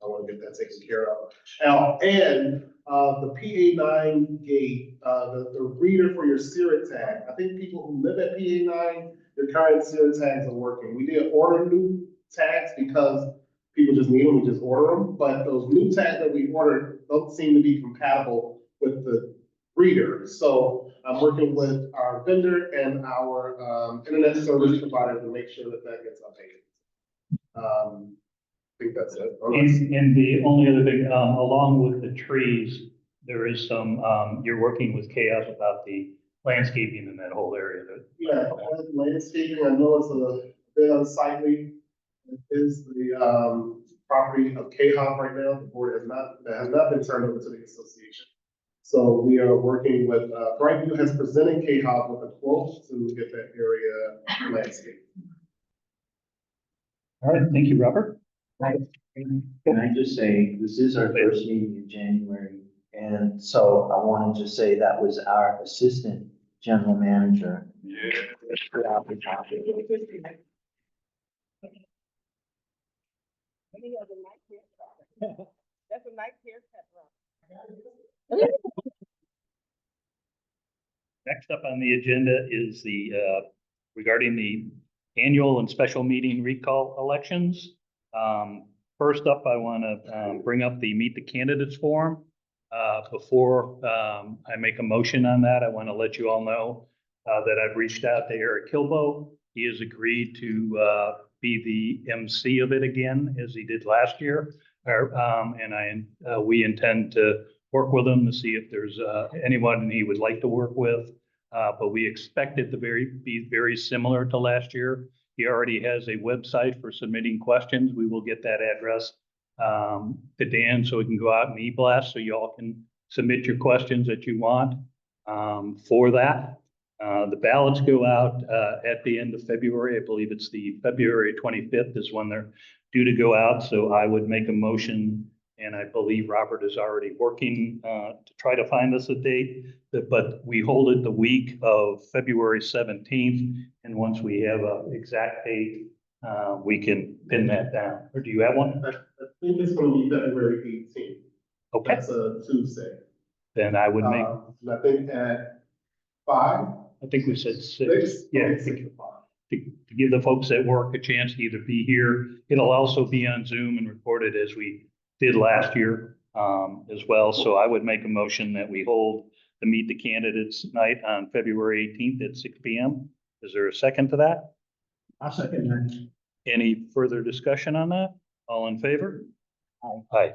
I want to get that taken care of. Now, and the PA9 gate, the reader for your Sierra tag. I think people who live at PA9, your current Sierra tags are working. We did order new tags because people just need them, we just order them. But those new tags that we ordered don't seem to be compatible with the reader. So I'm working with our vendor and our internet service provider to make sure that that gets updated. I think that's it. And the only other thing, along with the trees, there is some, you're working with KHOP about the landscaping in that whole area. Yeah, landscaping, I know it's a bit unsightly. It is the property of KHOP right now. The board has not been turned over to the association. So we are working with, Brightview has presented KHOP with a quote to get that area landscaped. All right, thank you, Robert. Can I just say, this is our first meeting in January. And so I wanted to say that was our assistant general manager. Yeah. That's a nice haircut, Next up on the agenda is the, regarding the annual and special meeting recall elections. First up, I want to bring up the Meet the Candidates Forum. Before I make a motion on that, I want to let you all know that I've reached out to Eric Kilbo. He has agreed to be the MC of it again, as he did last year. And we intend to work with him to see if there's anyone he would like to work with. But we expect it to be very similar to last year. He already has a website for submitting questions. We will get that address to Dan so he can go out and e-blast so y'all can submit your questions that you want for that. The ballots go out at the end of February. I believe it's the February 25th is when they're due to go out. So I would make a motion, and I believe Robert is already working to try to find us a date. But we hold it the week of February 17th. And once we have an exact date, we can pin that down. Or do you have one? I think it's gonna be February 18th. Okay, That's a Tuesday. then I would make, And I think at 5. I think we said 6. Six? Yeah, Okay, I think 6 to 5. to give the folks at work a chance to either be here. It'll also be on Zoom and recorded as we did last year as well. So I would make a motion that we hold the Meet the Candidates night on February 18th at 6 p.m. Is there a second to that? I'll second that. Any further discussion on that? All in favor? Aye.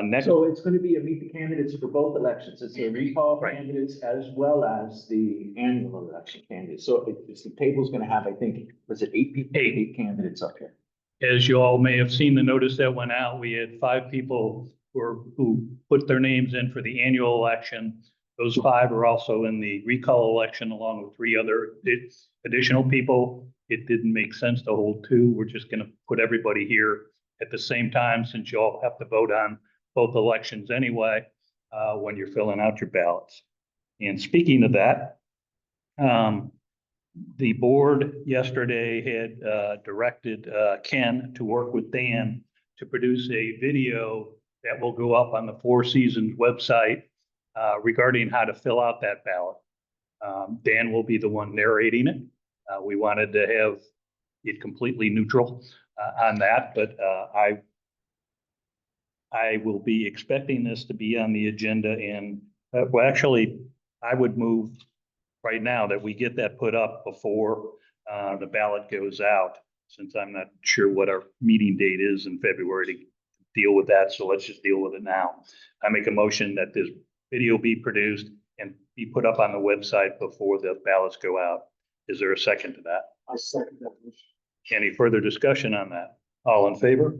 Next, So it's gonna be a meet the candidates for both elections. It's a recall Right. candidates as well as the annual election candidates. So it's the table's gonna have, I think, was it 8 people? 8 candidates up here. as you all may have seen the notice that went out, we had 5 people who put their names in for the annual election. Those 5 are also in the recall election along with 3 other additional people. It didn't make sense to hold 2. We're just gonna put everybody here at the same time since you all have to vote on both elections anyway, when you're filling out your ballots. And speaking of that, the board yesterday had directed Ken to work with Dan to produce a video that will go up on the Four Seasons website regarding how to fill out that ballot. Dan will be the one narrating it. We wanted to have it completely neutral on that, but I will be expecting this to be on the agenda and well, actually, I would move right now that we get that put up before the ballot goes out, since I'm not sure what our meeting date is in February to deal with that. So let's just deal with it now. I make a motion that this video be produced and be put up on the website before the ballots go out. Is there a second to that? I second that. Any further discussion on that? All in favor?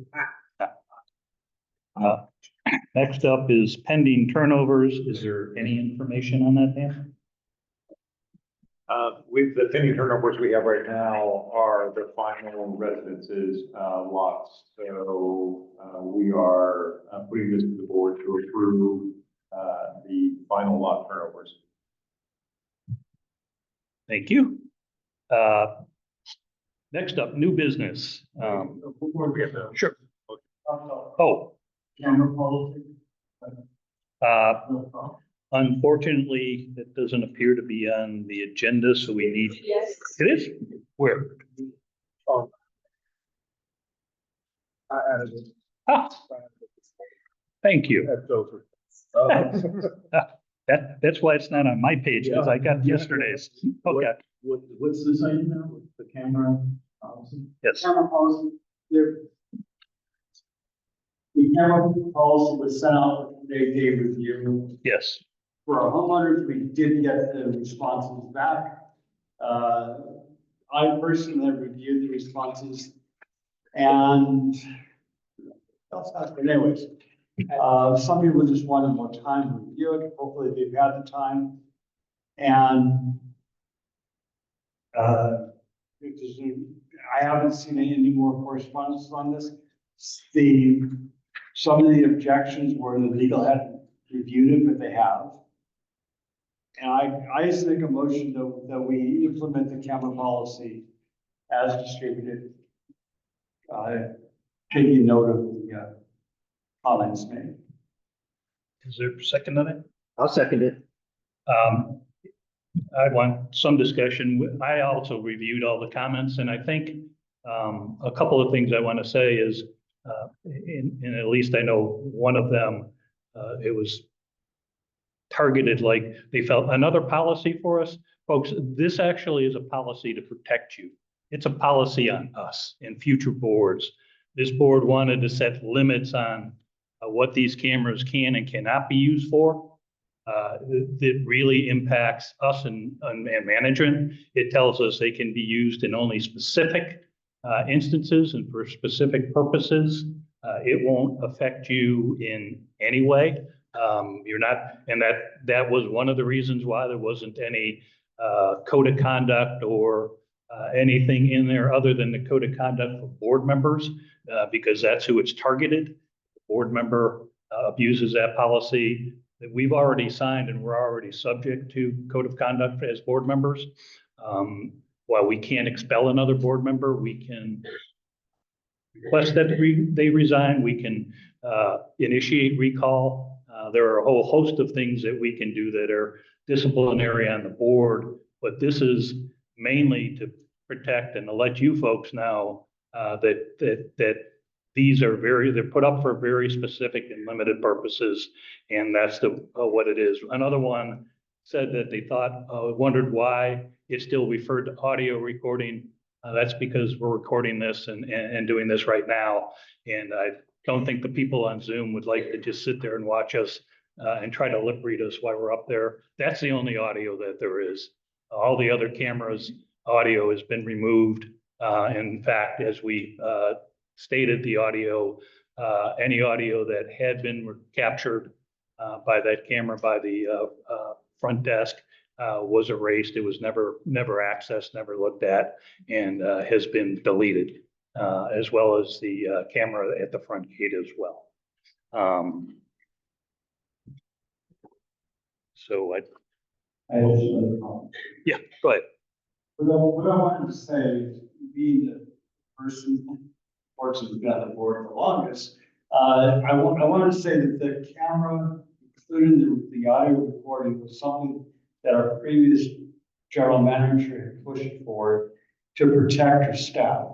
Next up is pending turnovers. Is there any information on that, Dan? With the pending turnovers we have right now are the final residences, lots. So, we are putting this to the board to approve, the final lot turnovers. Thank you. Next up, new business. Sure. Oh, Camera policy. unfortunately, it doesn't appear to be on the agenda, so we need. Yes. It is? Where? I added it. Ah, thank you. That's over. That's why it's not on my page, because I got yesterday's. Okay, What's the site now? The camera policy? yes. Camera policy, the camera policy was sent out for day review. Yes. For our homeowners, we did get the responses back. I personally reviewed the responses and anyways, some people just wanted more time to review it. Hopefully they've had the time. And I haven't seen any more correspondence on this. Some of the objections were the legal reviewed it, but they have. And I just make a motion that we implement the camera policy as distributed. Taking note of the comments made. Is there a second on it? I'll second it. I want some discussion. I also reviewed all the comments, and I think a couple of things I want to say is, and at least I know one of them, it was targeted like they felt another policy for us. Folks, this actually is a policy to protect you. It's a policy on us and future boards. This board wanted to set limits on what these cameras can and cannot be used for. That really impacts us and management. It tells us they can be used in only specific instances and for specific purposes. It won't affect you in any way. You're not, and that was one of the reasons why there wasn't any code of conduct or anything in there other than the code of conduct for board members, because that's who it's targeted. The board member abuses that policy that we've already signed and we're already subject to code of conduct as board members. While we can't expel another board member, we can request that they resign. We can initiate recall. There are a whole host of things that we can do that are disciplinary on the board, but this is mainly to protect and to let you folks know that these are they're put up for very specific and limited purposes, and that's what it is. Another one said that they wondered why it still referred to audio recording. That's because we're recording this and doing this right now, and I don't think the people on Zoom would like to just sit there and watch us and try to lip read us while we're up there. That's the only audio that there is. All the other cameras' audio has been removed. In fact, as we stated, the audio, any audio that had been captured by that camera by the front desk was erased. It was never accessed, never looked at, and has been deleted, as well as the camera at the front gate as well. So yeah, go ahead. What I wanted to say, being the person fortunately been on the board the longest, I wanted to say that the camera, including the audio recording, was something that our previous general manager had pushed for to protect her staff.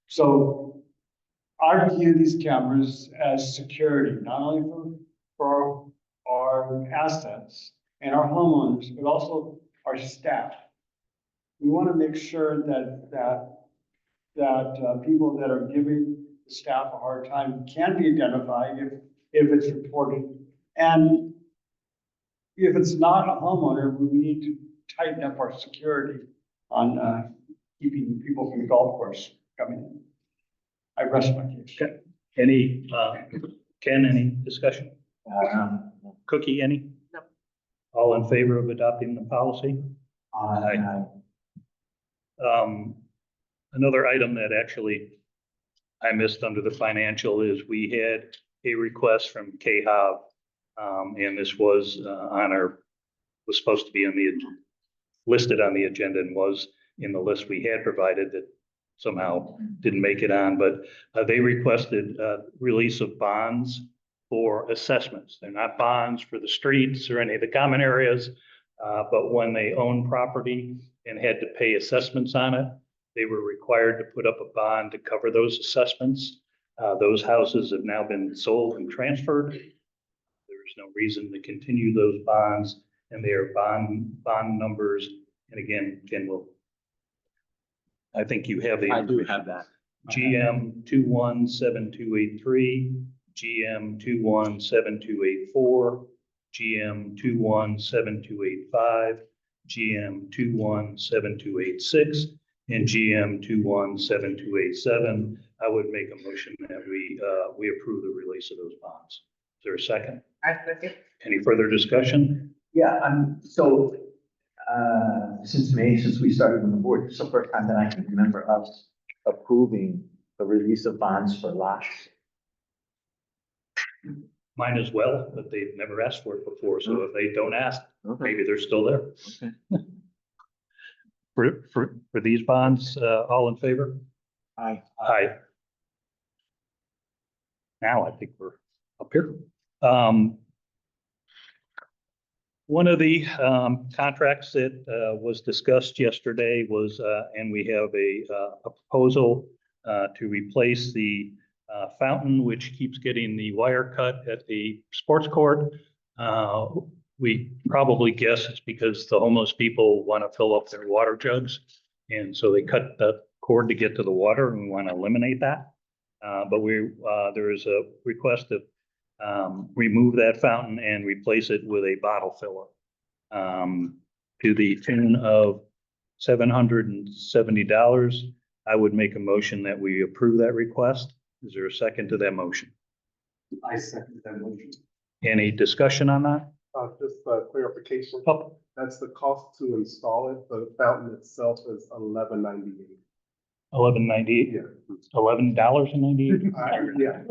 So I view these cameras as security, not only for our assets and our homeowners, but also our staff. We want to make sure that people that are giving the staff a hard time can be identified if it's reported. And if it's not a homeowner, we need to tighten up our security on keeping people from the golf course coming in. I rest my case. Okay. Any, Ken, any discussion? Cookie, any? No. All in favor of adopting the policy? Aye. Another item that actually I missed under the financial is we had a request from KHAV, and this was was supposed to be listed on the agenda and was in the list we had provided that somehow didn't make it on, but they requested release of bonds for assessments. They're not bonds for the streets or any of the common areas, but when they own property and had to pay assessments on it, they were required to put up a bond to cover those assessments. Those houses have now been sold and transferred. There's no reason to continue those bonds, and they are bond numbers. And again, Ken will, I think you have the. I do have that. GM 217283, GM 217284, GM 217285, GM 217286, and GM 217287. I would make a motion that we approve the release of those bonds. Is there a second? I second. Any further discussion? Yeah, so, since we started on the board, this is the first time that I can remember us approving the release of bonds for lots. Mine as well, but they've never asked for it before, so if they don't ask, maybe they're still there. Okay. For these bonds, all in favor? Aye. Aye. Now I think we're up here. One of the contracts that was discussed yesterday was, and we have a proposal to replace the fountain, which keeps getting the wire cut at the sports court. We probably guess it's because the homeless people want to fill up their water jugs. And so they cut the cord to get to the water, and we want to eliminate that. But there is a request to remove that fountain and replace it with a bottle filler to the tune of $770. I would make a motion that we approve that request. Is there a second to that motion? I second that motion. Any discussion on that? Just a clarification, Oh, that's the cost to install it, the fountain itself is $11.98. $11.98, Yeah. $11.98. Yeah.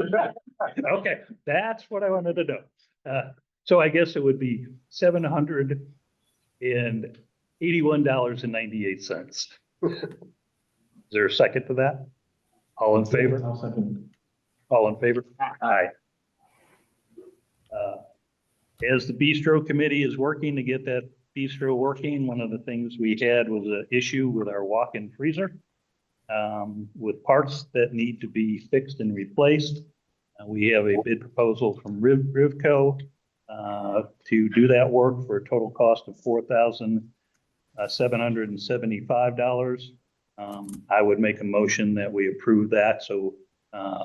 Okay, that's what I wanted to know. So I guess it would be $781.98. Is there a second to that? All in favor? I'll second. All in favor? Aye. As the bistro committee is working to get that bistro working, one of the things we had was an issue with our walk-in freezer with parts that need to be fixed and replaced. We have a bid proposal from Rivco to do that work for a total cost of $4,775. I would make a motion that we approve that, so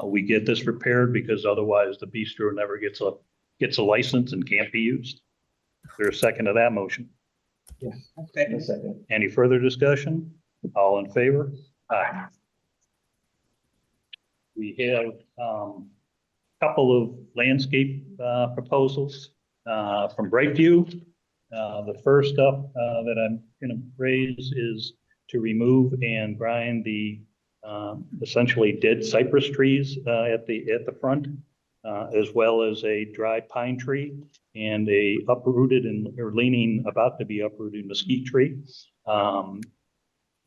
we get this repaired, because otherwise the bistro never gets a license and can't be used. Is there a second to that motion? Yes. Second. Any further discussion? All in favor? Aye. We have a couple of landscape proposals from Brightview. The first up that I'm going to raise is to remove and grind the essentially dead cypress trees at the front, as well as a dry pine tree and a uprooted or leaning about to be uprooted mesquite tree,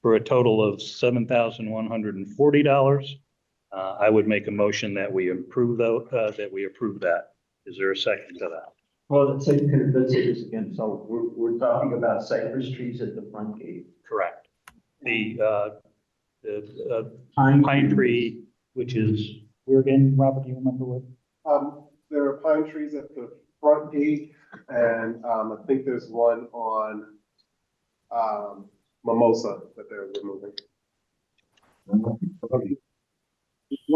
for a total of $7,140. I would make a motion that we approve that. Is there a second to that? Well, let's say this again. So we're talking about cypress trees at the front gate. Correct. The pine tree, which is, where again, Robert, do you remember what? There are pine trees at the front gate, and I think there's one on Mimosa that they're removing. One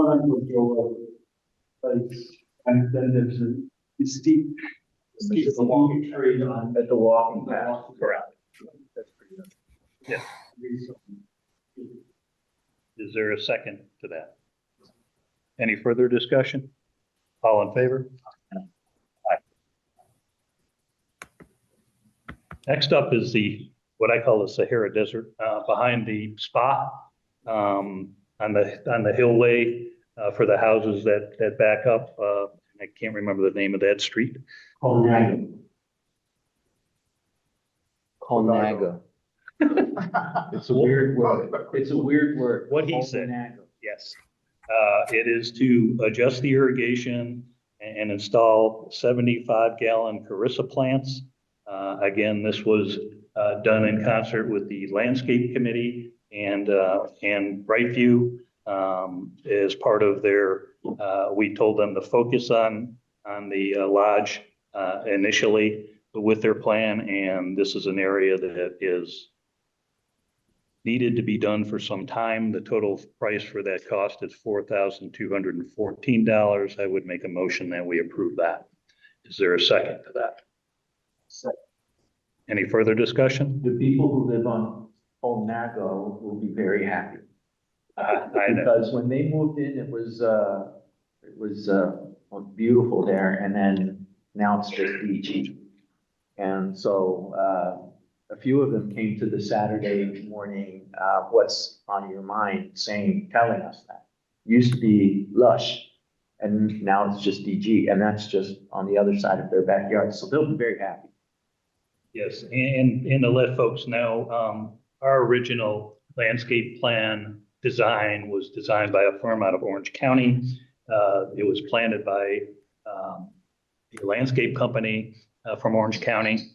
on Joe place, and then there's a steep walking tree on. At the walking path. Correct. That's pretty good. Yeah. Is there a second to that? Any further discussion? All in favor? Aye. Next up is what I call the Sahara Desert, behind the spa, on the hillway, for the houses that back up. I can't remember the name of that street. Colnago. It's a weird word. What he said. Colnago. Yes. It is to adjust the irrigation and install 75-gallon Carissa plants. Again, this was done in concert with the landscape committee and Brightview, as part of their, we told them to focus on the lodge initially with their plan, and this is an area that is needed to be done for some time. The total price for that cost is $4,214. I would make a motion that we approve that. Is there a second to that? Second. Any further discussion? The people who live on Colnago will be very happy. I know. Because when they moved in, it was beautiful there, and then now it's just beachy. And so, a few of them came to the Saturday morning, what's on your mind, telling us that. Used to be lush, And now it's just DG, and that's just on the other side of their backyard, so they'll be very happy. Yes, and to let folks know, our original landscape plan design was designed by a firm out of Orange County. It was planted by the landscape company from Orange County.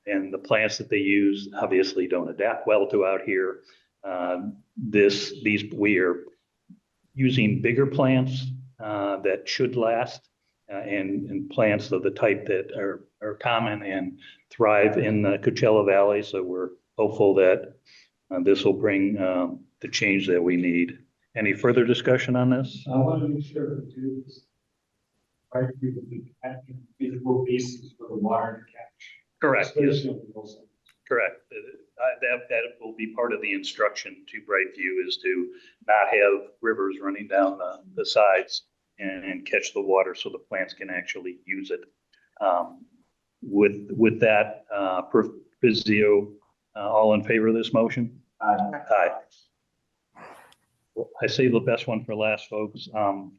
And the plants that they use obviously don't adapt well to out here. We are using bigger plants that should last and plants of the type that are common and thrive in the Coachella Valley. So we're hopeful that this will bring the change that we need. Any further discussion on this? I want to make sure to do this. Right, we will be having feasible basis for the water to catch. Correct, yes, Especially on the hillside. correct. That will be part of the instruction to Brightview, is to not have rivers running down the sides and catch the water so the plants can actually use it. With that proviso, all in favor of this motion? Aye. I say the best one for last, folks. Our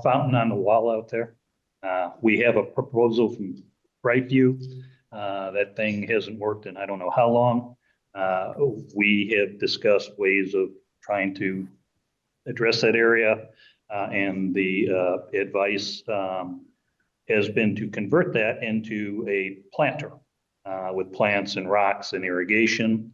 fountain on the wall out there, we have a proposal from Brightview. That thing hasn't worked in I don't know how long. We have discussed ways of trying to address that area. And the advice has been to convert that into a planter with plants and rocks and irrigation.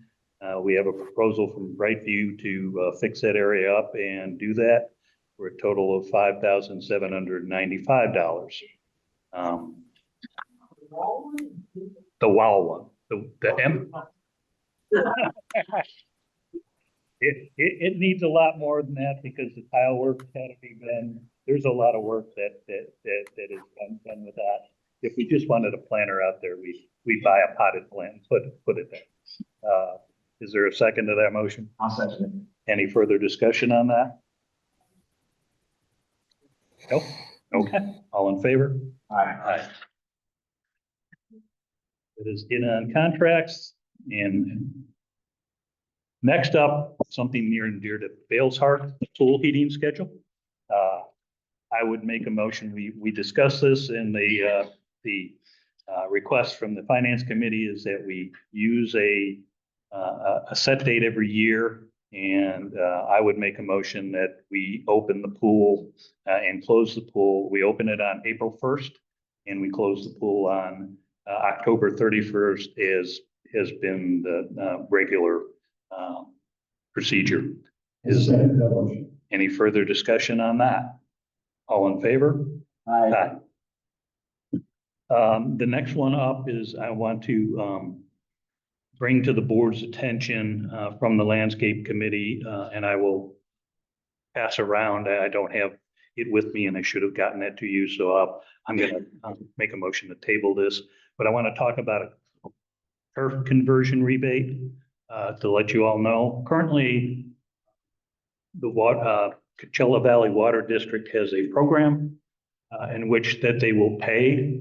We have a proposal from Brightview to fix that area up and do that for a total of $5,795. The WOW one, the M. It needs a lot more than that because the tile work had to be done. There's a lot of work that is done with that. If we just wanted a planter out there, we buy a potted plant and put it there. Is there a second to that motion? I'll second it. Any further discussion on that? Nope. Okay. All in favor? Aye. It is in on contracts. And next up, something near and dear to Bale's heart, the pool heating schedule. I would make a motion. We discussed this in the request from the finance committee is that we use a set date every year. And I would make a motion that we open the pool and close the pool. We open it on April 1st and we close the pool on October 31st has been the regular procedure. Is any further discussion on that? All in favor? Aye. The next one up is I want to bring to the board's attention from the landscape committee, and I will pass around. I don't have it with me and I should have gotten that to you. So I'm going to make a motion to table this, but I want to talk about a turf conversion rebate to let you all know. Currently, the Coachella Valley Water District has a program in which that they will pay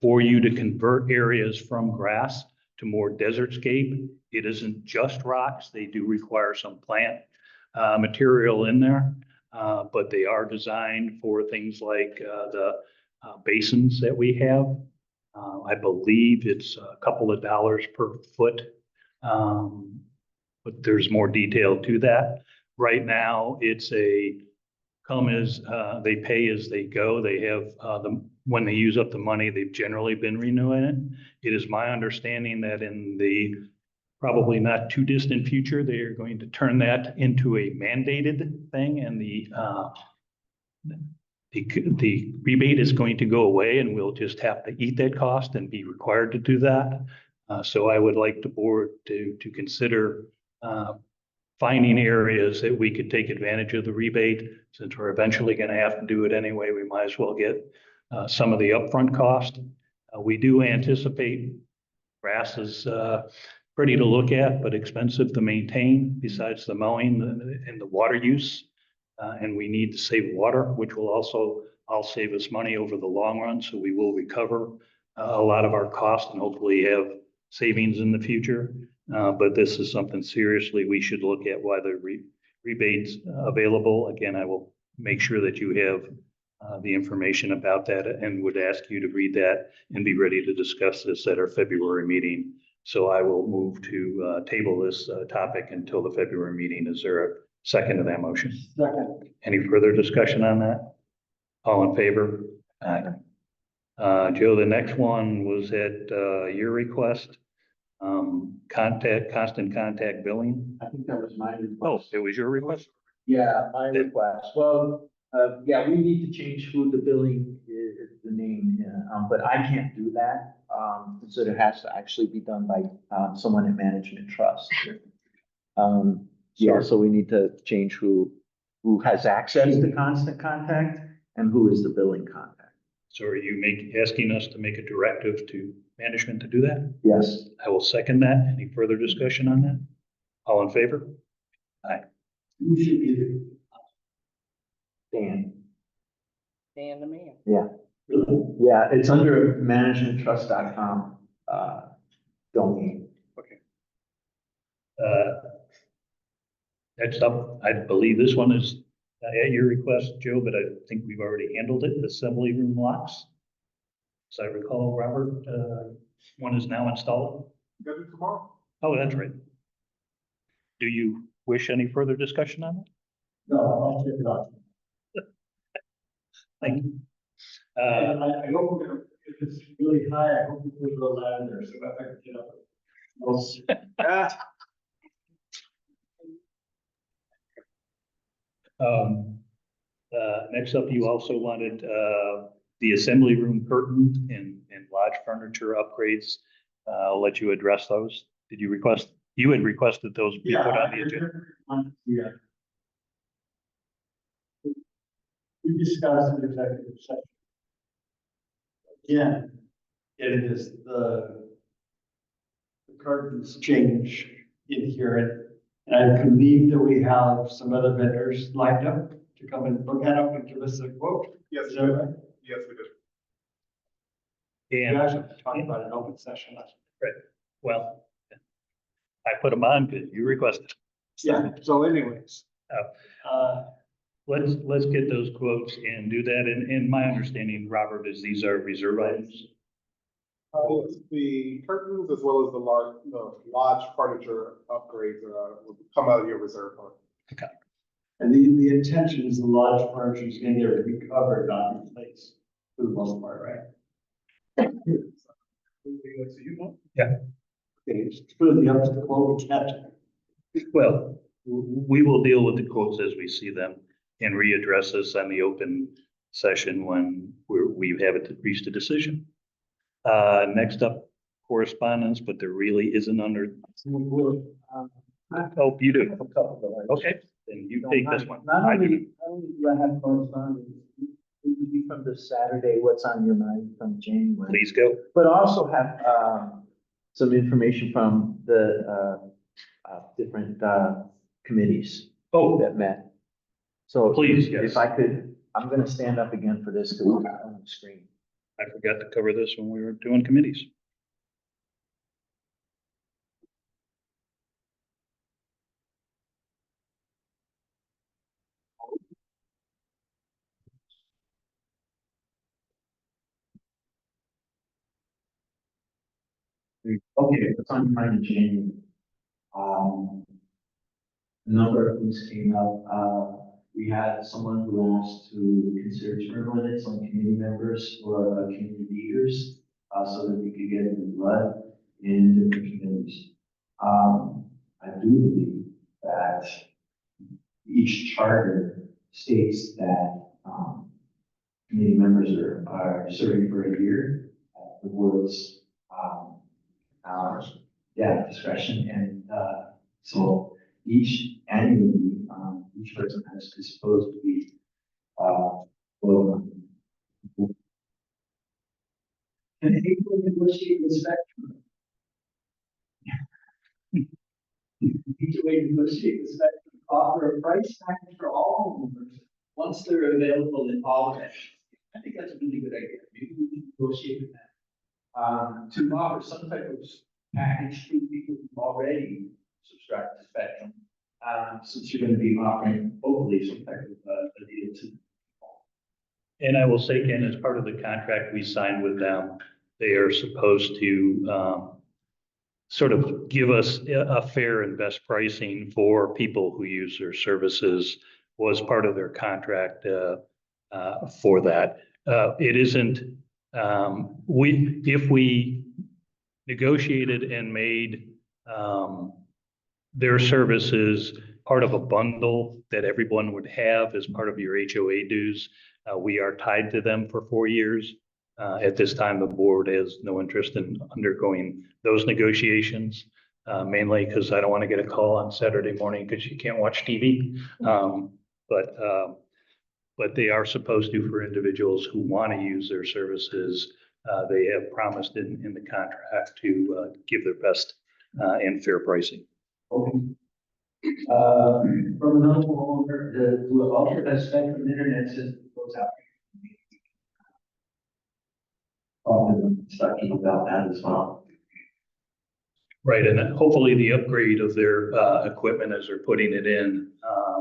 for you to convert areas from grass to more desertscape. It isn't just rocks. They do require some plant material in there, but they are designed for things like the basins that we have. I believe it's a couple of dollars per foot, but there's more detail to that. Right now, it's a they pay as they go. They have when they use up the money, they've generally been renewing it. It is my understanding that in the probably not too distant future, they are going to turn that into a mandated thing, and the rebate is going to go away, and we'll just have to eat that cost and be required to do that. So I would like the board to consider finding areas that we could take advantage of the rebate. Since we're eventually going to have to do it anyway, we might as well get some of the upfront cost. We do anticipate grass is pretty to look at, but expensive to maintain besides the mowing and the water use. And we need to save water, which will also save us money over the long run. So we will recover a lot of our costs and hopefully have savings in the future. But this is something seriously we should look at why the rebates available. Again, I will make sure that you have the information about that and would ask you to read that and be ready to discuss this at our February meeting. So I will move to table this topic until the February meeting. Is there a second to that motion? Second. Any further discussion on that? All in favor? Aye. Joe, the next one was at your request. Constant contact billing. I think that was my Oh, request. it was your request? Yeah, my request. Well, yeah, we need to change who the billing is, the name, but I can't do that. So it has to actually be done by, someone in management trust. Yeah, so we need to change who has access to constant contact and who is the billing contact. So are you asking us to make a directive to management to do that? Yes. I will second that. Any further discussion on that? All in favor? Aye. Who should be the, Dan. Dan the man. Yeah. Yeah, it's under managementtrust.com, domain. Next up, I believe this one is at your request, Joe, but I think we've already handled it, assembly room locks. As I recall, Robert, one is now installed. Got it tomorrow. Oh, that's right. Do you wish any further discussion on it? no, I'll check it out. Thank you. I hope we're gonna, if it's really high, I hope we put a little ladder there, so if I can get up. We'll see. Next up, you also wanted, the assembly room curtain and lodge furniture upgrades. I'll let you address those. Did you request, you had requested those be put on the agenda? Yeah. We discussed in executive session. Yeah, it is the curtains change in here, and I believe that we have some other vendors lined up to come and look at them and give us a quote. Yes, Is that right? yes, we did. We And, actually talked about an open session last. well, I put them on because you requested. Yeah, so anyways. Let's get those quotes and do that. And my understanding, Robert, is these are reserve items. The curtains as well as the lodge furniture upgrades, will come out of your reserve fund. And the intention is the lodge furniture is going to get recovered, not replaced, for the most part, right? Yeah. Okay, it's really up to the quote captain. Well, we will deal with the quotes as we see them and readdress this on the open session when we haven't reached a decision. Next up, correspondence, but there really isn't under. Oh, you do. Okay, then you take this one. Not only do I have correspondence, it would be from the Saturday, what's on your mind from January. Please go. But also have, some information from the, different, committees Oh, that met. So Please, yes. if I could, I'm gonna stand up again for this because it's not on the screen. I forgot to cover this when we were doing committees. Okay, what's on your mind in January? A number of things came up. We had someone who asked to consider term limits on committee members or committee leaders, so that we could get the blood in different committees. I do believe that each charter states that, committee members are serving for a year at the board's, discretion, and, so each annually, each person is supposed to be, voted on. And able to negotiate the spectrum. Each way to negotiate the spectrum, offer a price package for all homeowners once they're available in all of it. I think that's a really good idea. Maybe we can negotiate with that. To offer some type of package to people who already subscribe to Spectrum. since you're gonna be offering both of these type of, a deal to. And I will say, Ken, as part of the contract we signed with them, they are supposed to sort of give us a fair and best pricing for people who use their services was part of their contract for that. It isn't, if we negotiated and made their services part of a bundle that everyone would have as part of your HOA dues, we are tied to them for 4 years. At this time, the board has no interest in undergoing those negotiations, mainly because I don't want to get a call on Saturday morning because you can't watch TV. But they are supposed to for individuals who want to use their services. They have promised in the contract to give their best and fair pricing. Okay. From another homeowner, the ultra best spectrum internet system goes out. Talking about that as well. Right, and then hopefully the upgrade of their equipment as they're putting it in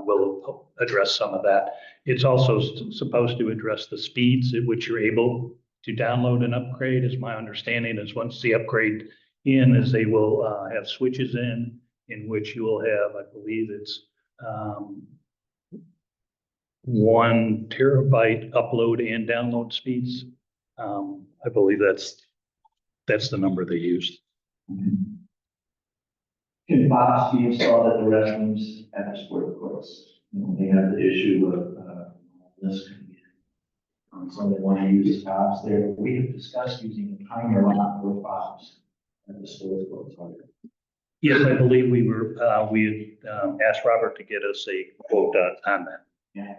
will address some of that. It's also supposed to address the speeds at which you're able to download and upgrade, is my understanding, is once the upgrade in, is they will have switches in which you will have, I believe it's 1 terabyte upload and download speeds. I believe that's the number they used. In Fox, we saw that the restrooms at the sport courts, they have the issue of this. So they want to use stops there. We have discussed using a timer lock for Fox at the sport courts. Yes, I believe we had asked Robert to get us a quote on that. Yeah.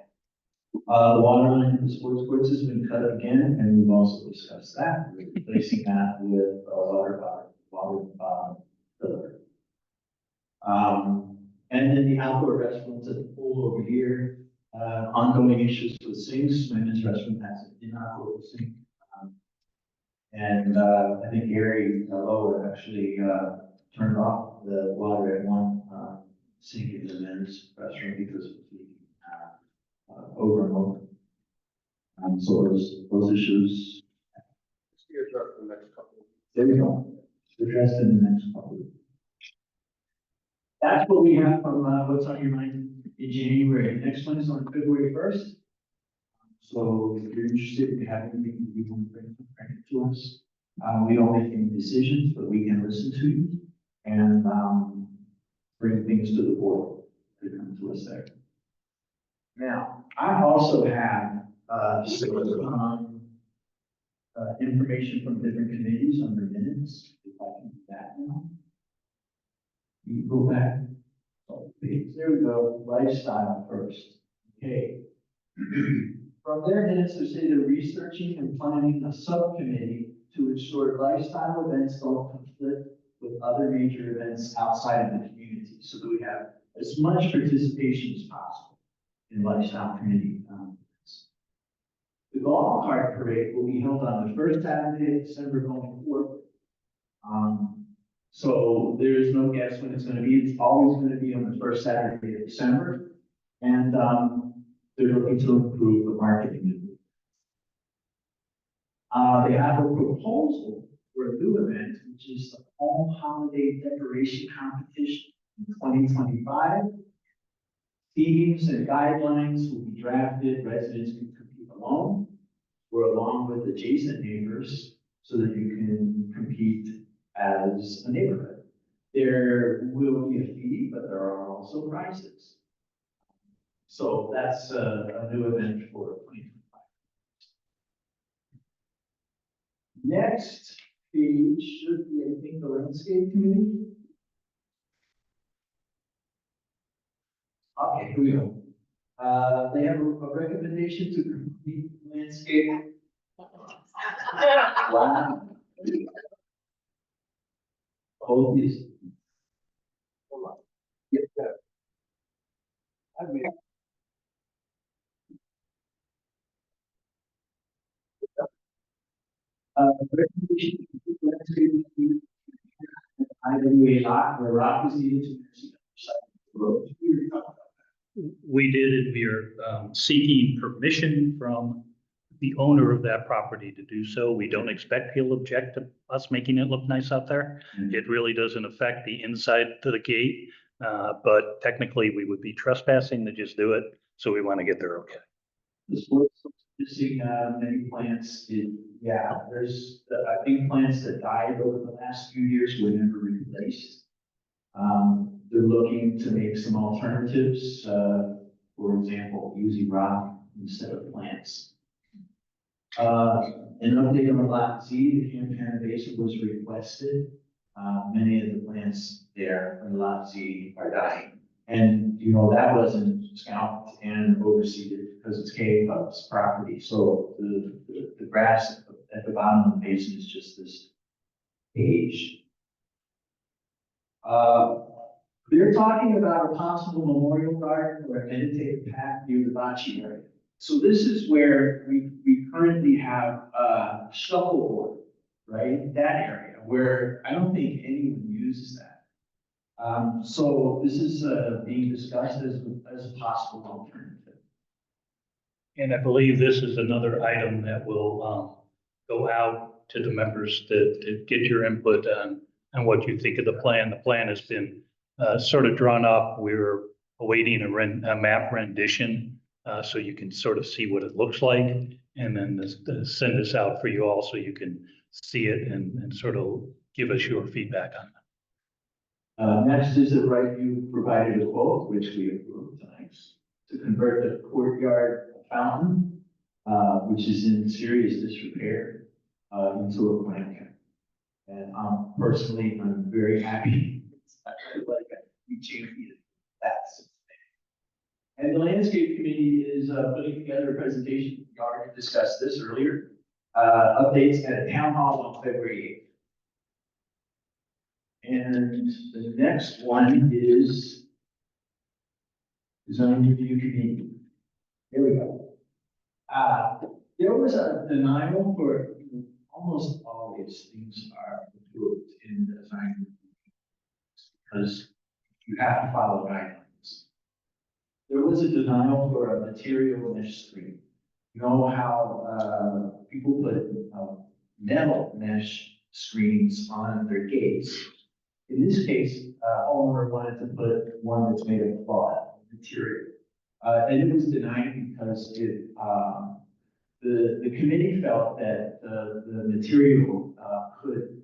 The water line at the sports courts has been cut again, and we've also discussed that. We're replacing that with a water filler. And then the outdoor restrooms at the pool over here, ongoing issues with sinks. Women's restroom has an inoperable sink. And I think Gary Lower actually turned off the water at one sink in the men's restroom because of the over and over. So those issues. There we go. Addressed in the next couple of weeks. That's what we have from what's on your mind in January. Next one is on February 1st. So if you're interested, if you have anything that you want to bring to us, we don't make any decisions, but we can listen to you and bring things to the board to come to us there. Now, I also have some information from different committees on their minutes. If I can do that now. You go back. Okay, there we go. Lifestyle first. Okay. From their minutes, they say they're researching and planning a subcommittee to ensure lifestyle events don't conflict with other major events outside of the community, so that we have as much participation as possible in lifestyle committee events. The golf cart parade will be held on the first Saturday of December going forward. So there is no guess when it's going to be. It's always going to be on the first Saturday of December. And they're looking to improve the marketing. They have a proposal for a new event, which is the home holiday decoration competition in 2025. Themes and guidelines will be drafted. Residents can compete alone or along with adjacent neighbors so that you can compete as a neighborhood. There will be a fee, but there are also prizes. So that's a new event for 2025. Next page should be, I think, the landscape committee. Okay, here we go. They have a recommendation to complete landscape. Wow. Hold this. Hold on. Get that. I mean. Recommendation to complete landscape. IWA lot where rock is needed to the road. 2 we did, and we are seeking permission from the owner of that property to do so. We don't expect he'll object to us making it look nice out there. It really doesn't affect the inside to the gate, but technically we would be trespassing to just do it. So we want to get there okay. This was missing, many plants, there's, I think plants that died over the last few years were never replaced. They're looking to make some alternatives, for example, using rock instead of plants. An update on Lot Z, the Camp Basin was requested. Many of the plants there in Lot Z are dying. And, you know, that wasn't scalped and overseeded because it's KFUB's property. So the grass at the bottom of the basin is just this age. They're talking about a possible memorial garden or a meditative path near the Bocce area. So this is where we currently have shuffleboard, right? That area where I don't think anyone uses that. So this is being discussed as a possible alternative. And I believe this is another item that will go out to the members to get your input on what you think of the plan. The plan has been sort of drawn up. We're awaiting a map rendition so you can sort of see what it looks like, and then send this out for you all so you can see it and sort of give us your feedback on it. Next is that Brightview provided a quote, which we approved tonight, to convert the courtyard fountain, which is in serious disrepair, into a plant camp. And personally, I'm very happy. I like we changed that. And the landscape committee is putting together a presentation. We already discussed this earlier. Updates at a town hall on February 8th. And the next one is design review committee. Here we go. There was a denial for almost always things are approved in design review because you have to follow guidelines. There was a denial for a material mesh screen. You know how people put metal mesh screens on their gates. In this case, homeowner wanted to put one that's made of cloth material. And it was denied because the committee felt that the material could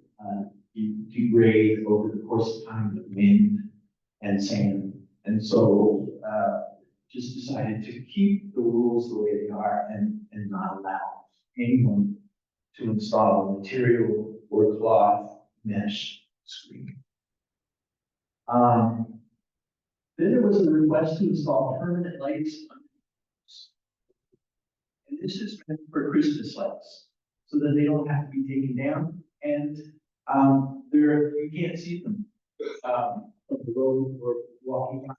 degrade over the course of time with wind and sand. And so just decided to keep the rules the way they are and not allow anyone to install a material or cloth mesh screen. Then there was a request to install permanent lights on the roofs. And this is meant for Christmas lights, so that they don't have to be taken down, and you can't see them on the road or walking by.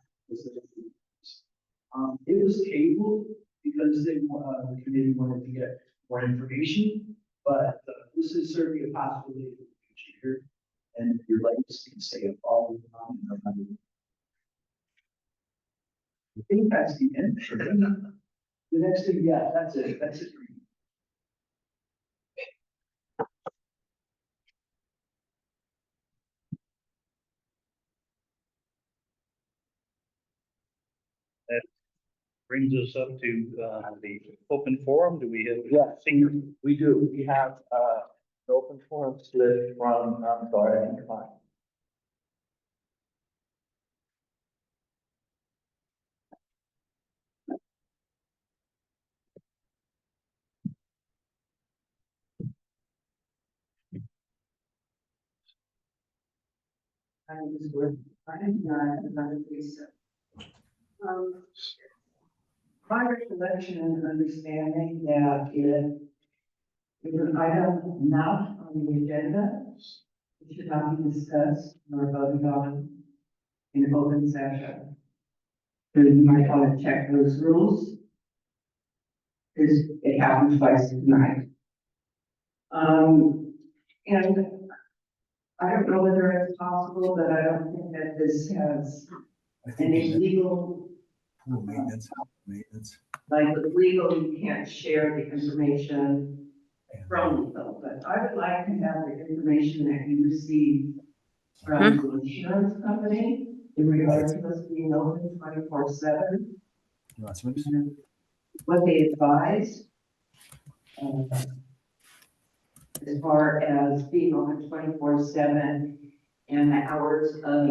It was tabled because the committee wanted to get more information, but this is certainly a possibility in the future, and your lights can stay up all the time. I think that's the end. The next thing, yeah, that's it. That's it. That brings us up to the open forum. Do we have? Yeah, we do. We have an open forum split from Dora and Klein. My recollection and understanding that if an item not on the agenda, it should not be discussed nor voted on in open session. So you might want to check those rules, because it happened twice tonight. And I don't know whether it's possible, but I don't think that this has any legal Maintenance. Like with legal, you can't share the information from legal, but I would like to have the information that you receive from the insurance company in regards to us being open 24/7. What they advise. As far as being open 24/7 and the hours of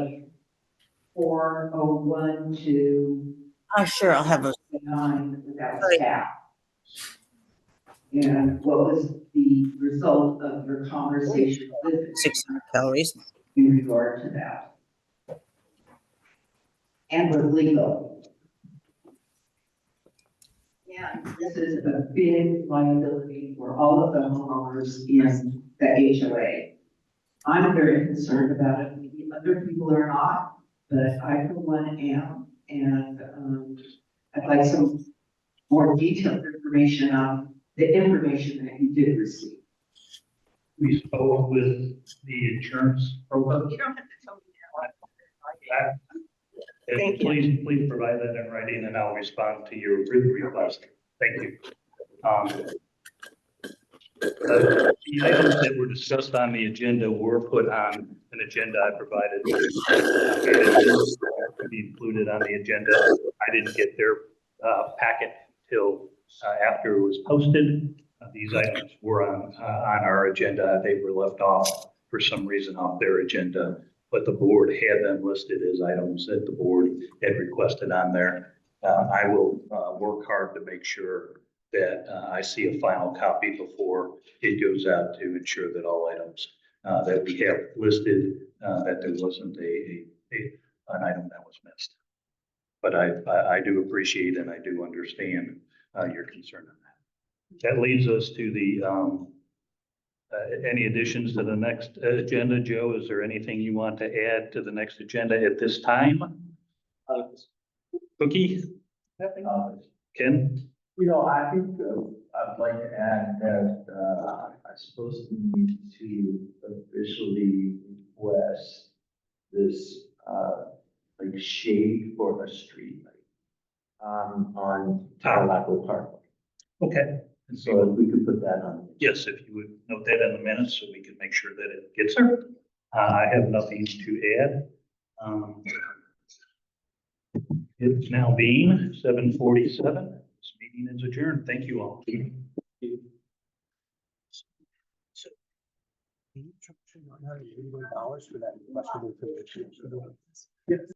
4:01 to. Oh, sure, I'll have those. 9 without staff. And what was the result of your conversation with 600 calories. in regard to that? And with legal. Yeah, this is a big liability for all of the homeowners in the HOA. I'm very concerned about it, maybe other people are not, but I for one am, and, I'd like some more detailed information on the information that you did receive. We spoke with the insurance broker. You don't have to tell me And Thank you. Please provide that in writing and I'll respond to your written request. Thank you. The items that were discussed on the agenda were put on an agenda I provided. To be included on the agenda. I didn't get their packet till after it was posted. These items were on our agenda. They were left off for some reason off their agenda, but the board had them listed as items that the board had requested on there. I will work hard to make sure that I see a final copy before it goes out to ensure that all items that we have listed, that there wasn't an item that was missed. But I do appreciate and I do understand your concern on that. That leads us to the any additions to the next agenda? Joe, is there anything you want to add to the next agenda at this time? Cookie? Ken? I think I'd like to add that I suppose we need to officially request this like shade for a street light on Tarlaco Parkway. Okay. So if we could put that on. Yes, if you would note that in the minutes so we can make sure that it gets there. I have nothing to add. It's now being 7:47. This meeting is adjourned. Thank you all. $100 for that.